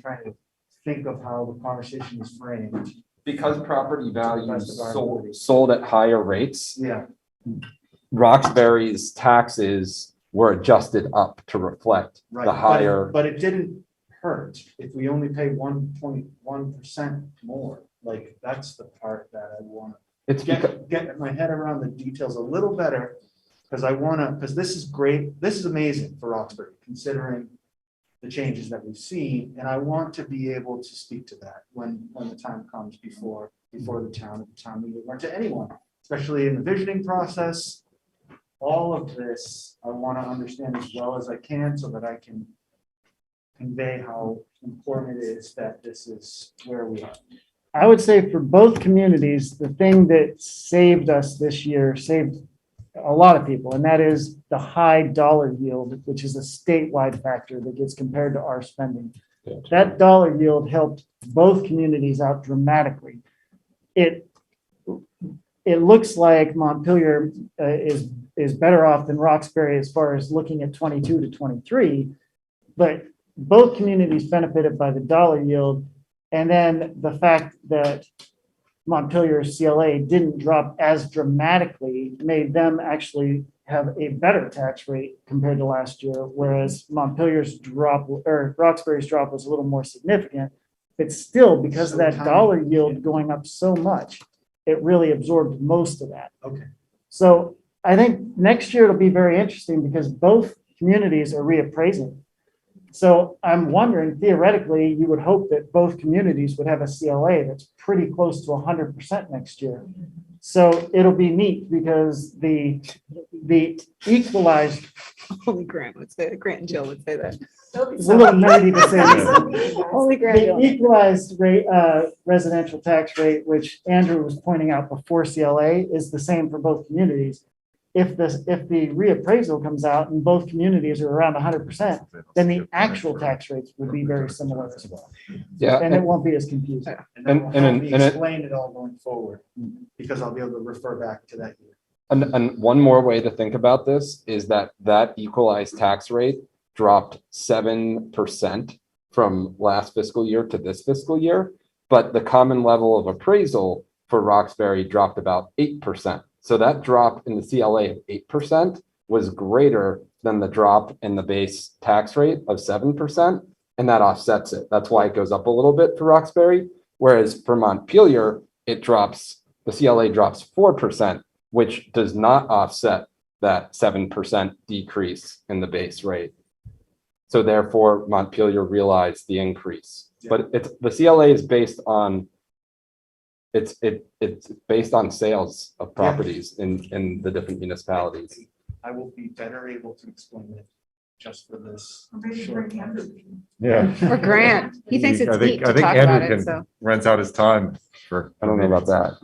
trying to think of how the conversation is framed. Because property values sold at higher rates, Yeah, Roxbury's taxes were adjusted up to reflect right. the higher. But it didn't hurt if we only pay 1.1% more. Like, that's the part that I want It's to get my head around the details a little better. Because this is great. This is amazing for Roxbury, considering the changes that we've seen. And I want to be able to speak to that when the time comes before the town meeting, or to anyone, especially in the visioning process. All of this, I want to understand as well as I can so that I can convey how important it is that this is where we are. I would say for both communities, the thing that saved us this year, saved a lot of people, and that is the high dollar yield, which is a statewide factor that gets compared to our spending. That dollar yield helped both communities out dramatically. It looks like Montpelier is better off than Roxbury as far as looking at 22 to 23, but both communities benefited by the dollar yield. And then the fact that Montpelier's CLA didn't drop as dramatically made them actually have a better tax rate compared to last year, whereas Montpelier's drop or Roxbury's drop was a little more significant. But still, because of that dollar yield going up so much, it really absorbed most of that. Okay. So I think next year it'll be very interesting because both communities are reappraising. So I'm wondering, theoretically, you would hope that both communities would have a CLA that's pretty close to 100% next year. So it'll be neat because the equalized. Only Grant would say, Grant and Jill would say that. It's a little nerdy to say this. Only Grant. The equalized rate, residential tax rate, which Andrew was pointing out before CLA, is the same for both communities. If the reappraisal comes out and both communities are around 100%, then the actual tax rates would be very similar as well. Yeah. And it won't be as confusing. And that will help me explain it all going forward, because I'll be able to refer back to that year. And one more way to think about this is that equalized tax rate dropped 7% from last fiscal year to this fiscal year, but the common level of appraisal for Roxbury dropped about 8%. So that drop in the CLA of 8% was greater than the drop in the base tax rate of 7%. and that offsets it. That's why it goes up a little bit for Roxbury. Whereas for Montpelier, it drops, the CLA drops 4%, which does not offset that 7% decrease in the base rate. So therefore, Montpelier realized the increase. But the CLA is based on, it's based on sales of properties in the different municipalities. I will be better able to explain it just for this. Yeah. Or Grant, he thinks it's neat to I think talk about Andrew it, so. can rent out his time for. I don't know about that.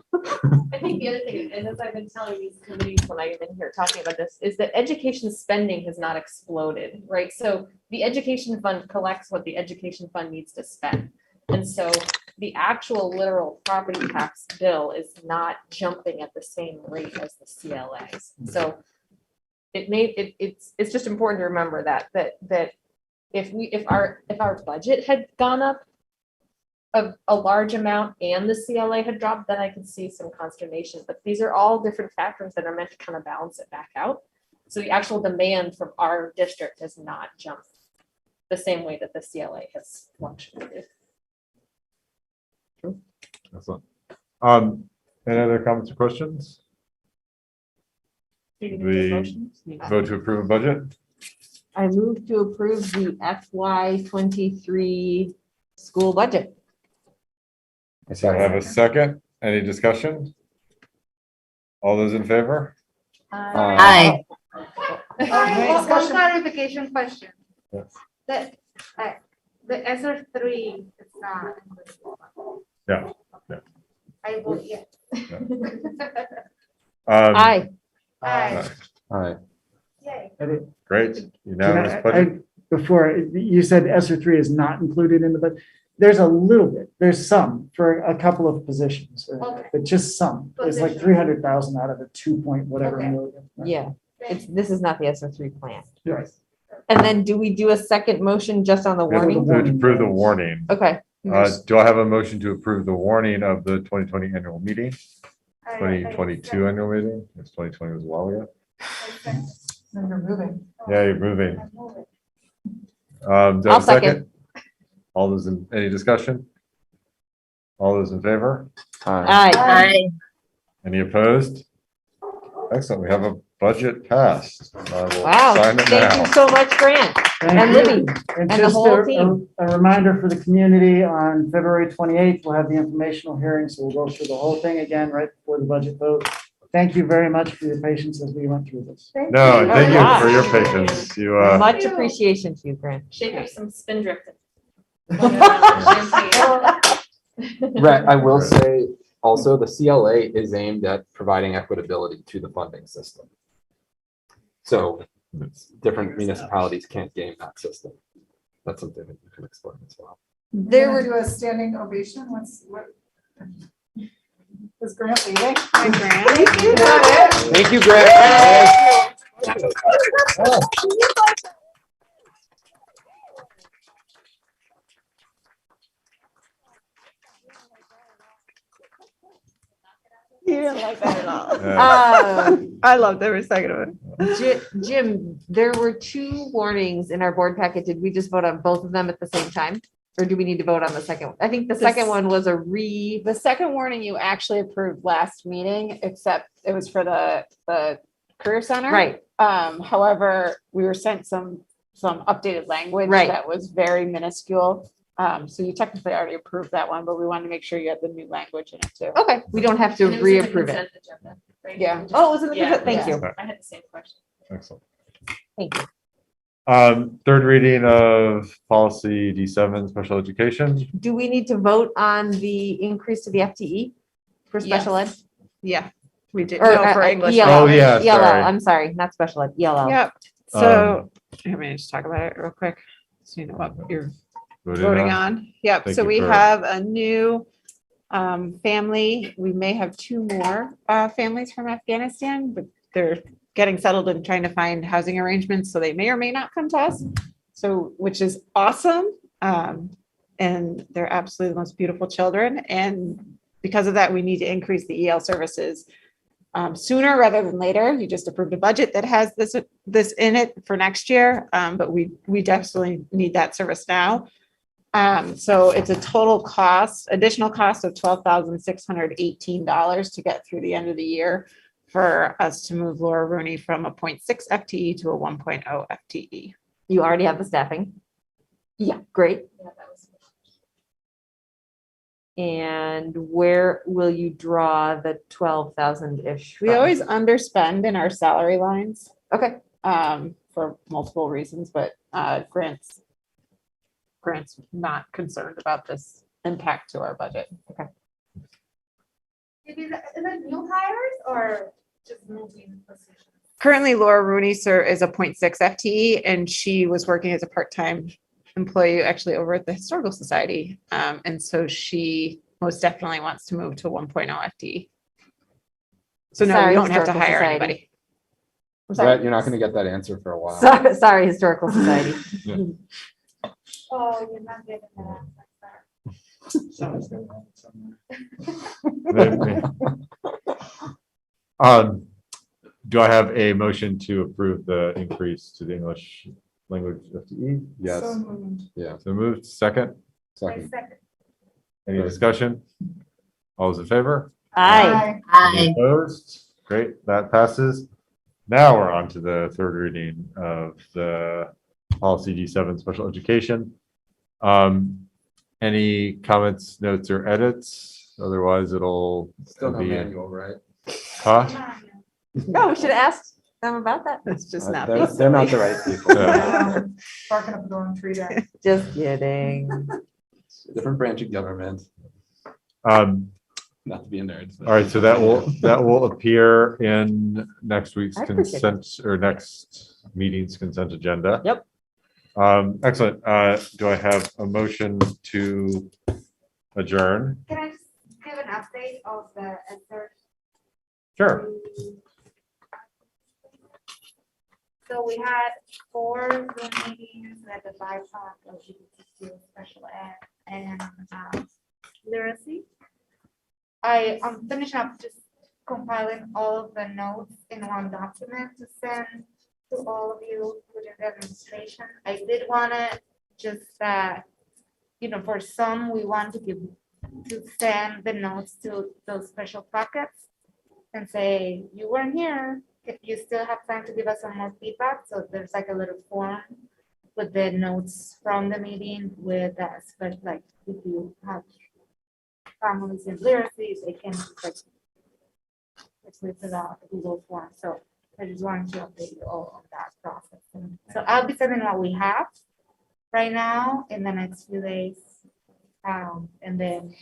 I think the other thing, and as I've been telling these committees when I've been here talking about this, is that education spending has not exploded, right? So the education fund collects what the education fund needs to spend. And so the actual literal property tax bill is not jumping at the same rate as the CLAs. So it's just important to remember that if our budget had gone up a large amount and the CLA had dropped, then I could see some consternation. But these are all different factors that are meant to kind of balance it back out. So the actual demand from our district has not jumped the same way that the CLA has fluctuated. Excellent. Any other comments or questions? We vote to approve a budget. I move to approve the FY23 school budget. So I have a second. Any discussion? All those in favor? Aye. One clarification question. Yes. The ESER 3 is not. Yeah. I vote yes. Aye. Aye. All right. Yay. Great. Unanimous budget. Before, you said ESER 3 is not included in the budget. There's a little bit, there's some for a couple of positions, but just some. There's like 300,000 out of a 2 point whatever million. Yeah, this is not the ESER 3 plan. Right. And then do we do a second motion just on the We have to warning? approve the warning. Okay. Do I have a motion to approve the warning of the 2020 annual meeting? 2022 annual meeting? Yes, 2020 was a while ago. You're moving. Yeah, you're moving. Do I have I'll a second? All those in, any discussion? All those in favor? Aye. Aye. Any opposed? Excellent. We have a budget passed. I will Wow, sign it thank you now. so much, Grant. Thank And you. Libby, And the just whole team. a reminder for the community, on February 28th, we'll have the informational hearing, so we'll go through the whole thing again right before the budget vote. Thank you very much for your patience as we went through this. No, thank you for your patience. You, Much appreciation to you, Grant. Shake up some spindrift. Right, I will say also the CLA is aimed at providing equitability to the funding system. So different municipalities can't game that system. That's something that you can explain as well. There were do a standing ovation. What? Was Grant leaving? Hi, Grant. Thank you, Grant. You didn't like that at all. Yeah. I loved every second of it. Jim, there were 2 warnings in our board packet. Did we just vote on both of them at the same time? Or do we need to vote on the second one? I think the second one was The second warning you actually approved last meeting, except it was for the Career Center. Right. However, we were sent some updated language Right. that was very minuscule. So you technically already approved that one, but we wanted to make sure you had the new language in it too. Okay, we don't have to And it was in the reapprove it. consent agenda, right? Yeah. Just- Oh, it was in the yeah, consent, thank yeah. you. I had the same question. Excellent. Thank you. Third reading of policy D7, special education. Do we need to vote on the increase to the FTE for special ed? Yeah, we did. Or No, for English. ELL. Oh, yeah, ELL, sorry. I'm sorry, not special ed, ELL. Yep. So, let me just talk about it real quick. So you know what you're voting on. Yep, Thank so you we for- have a new family. We may have 2 more families from Afghanistan, but they're getting settled and trying to find housing arrangements, so they may or may not come to us. So, which is awesome. And they're absolutely the most beautiful children. And because of that, we need to increase the EL services sooner rather than later. You just approved a budget that has this in it for next year, but we definitely need that service now. So it's a total cost, additional cost of $12,618 to get through the end of the year for us to move Laura Rooney from a 0.6 FTE to a 1.0 FTE. You already have the staffing? Yeah, great. Yeah, that was. And where will you draw the 12,000-ish? We always underspend in our salary lines. Okay. For multiple reasons, but grants not concerned about this impact to our budget. Okay. Is it new hires or just moving positions? Currently, Laura Rooney, sir, is a 0.6 FTE, and she was working as a part-time employee actually over at the Historical Society. And so she most definitely wants to move to 1.0 FTE. So no, Sorry, you don't have to Historical hire Society. anybody. Brett, you're not going to get that answer for a while. Sorry, Historical Society. Oh, you're not getting that. Someone's gonna have it somewhere. Do I have a motion to approve the increase to the English language FTE? Yes. So moved. Yeah. So moved. Second. Second. Second. Any discussion? All those in favor? Aye. Any opposed? Great, that passes. Now we're on to the third reading of the policy G7 special education. Any comments, notes, or edits? Otherwise, it'll Still no be manual, right? Huh? No, we should have asked them about that. It's just not. They're not the right people. Barking up the wrong tree there. Just kidding. Different branch of government, Um, not to be a nerd. all right, so that will appear in next week's I appreciate consent or next meeting's consent agenda. Yep. Excellent. Do I have a motion to adjourn? Can I just give an update of the answer? Sure. So we had 4 Zoom meetings at the BIPOC, LGBTQ special ed, and literacy. I'm finishing up just compiling all of the notes in one document to send to all of you within the administration. I did want to just that, for some, we want to send the notes to those special pockets and say, you weren't here. If you still have time to give us some more feedback, so there's like a little form with the notes from the meeting with us, but like if you have families in literacy, they can actually fill out the Google form. So I just wanted to update you all on that process. And so I'll be sending what we have right now in the next few days, and then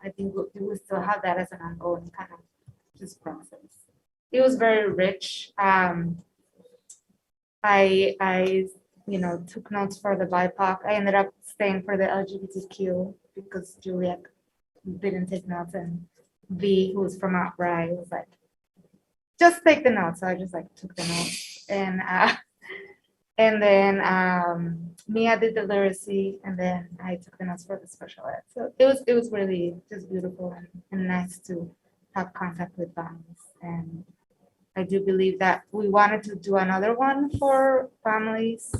I think we still have that as an ongoing kind of just process. It was very rich. I took notes for the BIPOC. I ended up staying for the LGBTQ because Juliet didn't take notes, and V, who was from Outright, was like, just take the notes. So I just took the notes, and then Mia did the literacy, and then I took the notes for the special ed. So it was really just beautiful and nice to have contact with families. And I do believe that we wanted to do another one for families,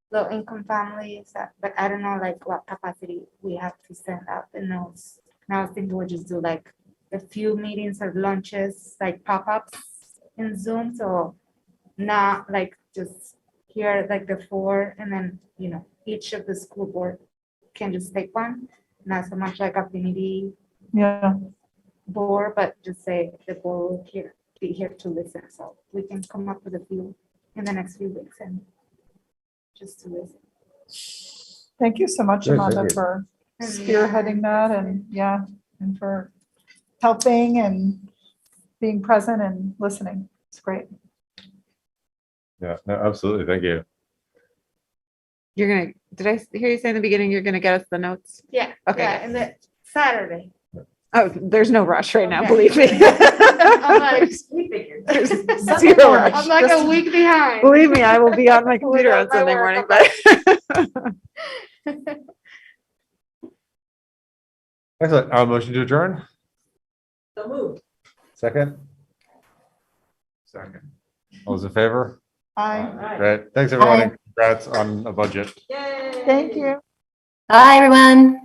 low income families, but I don't know what capacity we have to send out the notes. And I was thinking we'll just do a few meetings or lunches, pop-ups in Zoom. So not just here the 4, and then each of the school board can just take one. Not so much like affinity board, but just say the board will be here to listen. So we can come up with a few in the next few weeks and just to listen. Thank you so much, Yes, Amanda, thank you. for spearheading that and for helping and being present and listening. It's great. Yeah, no, absolutely. Thank you. Did I hear you say in the beginning, you're gonna get us the notes? Yeah. Okay. Yeah, and the Saturday. Oh, there's no rush right now, Okay. believe me. I'm like, We figured. There's zero rush. I'm like a week behind. Believe me, I will be on my computer on my Sunday work. morning, but Excellent. Motion to adjourn? So moved. Second? Second. All those in favor? Aye. Great. Thanks, everyone. and Congrats on a budget. Yay. Thank you. Bye, everyone.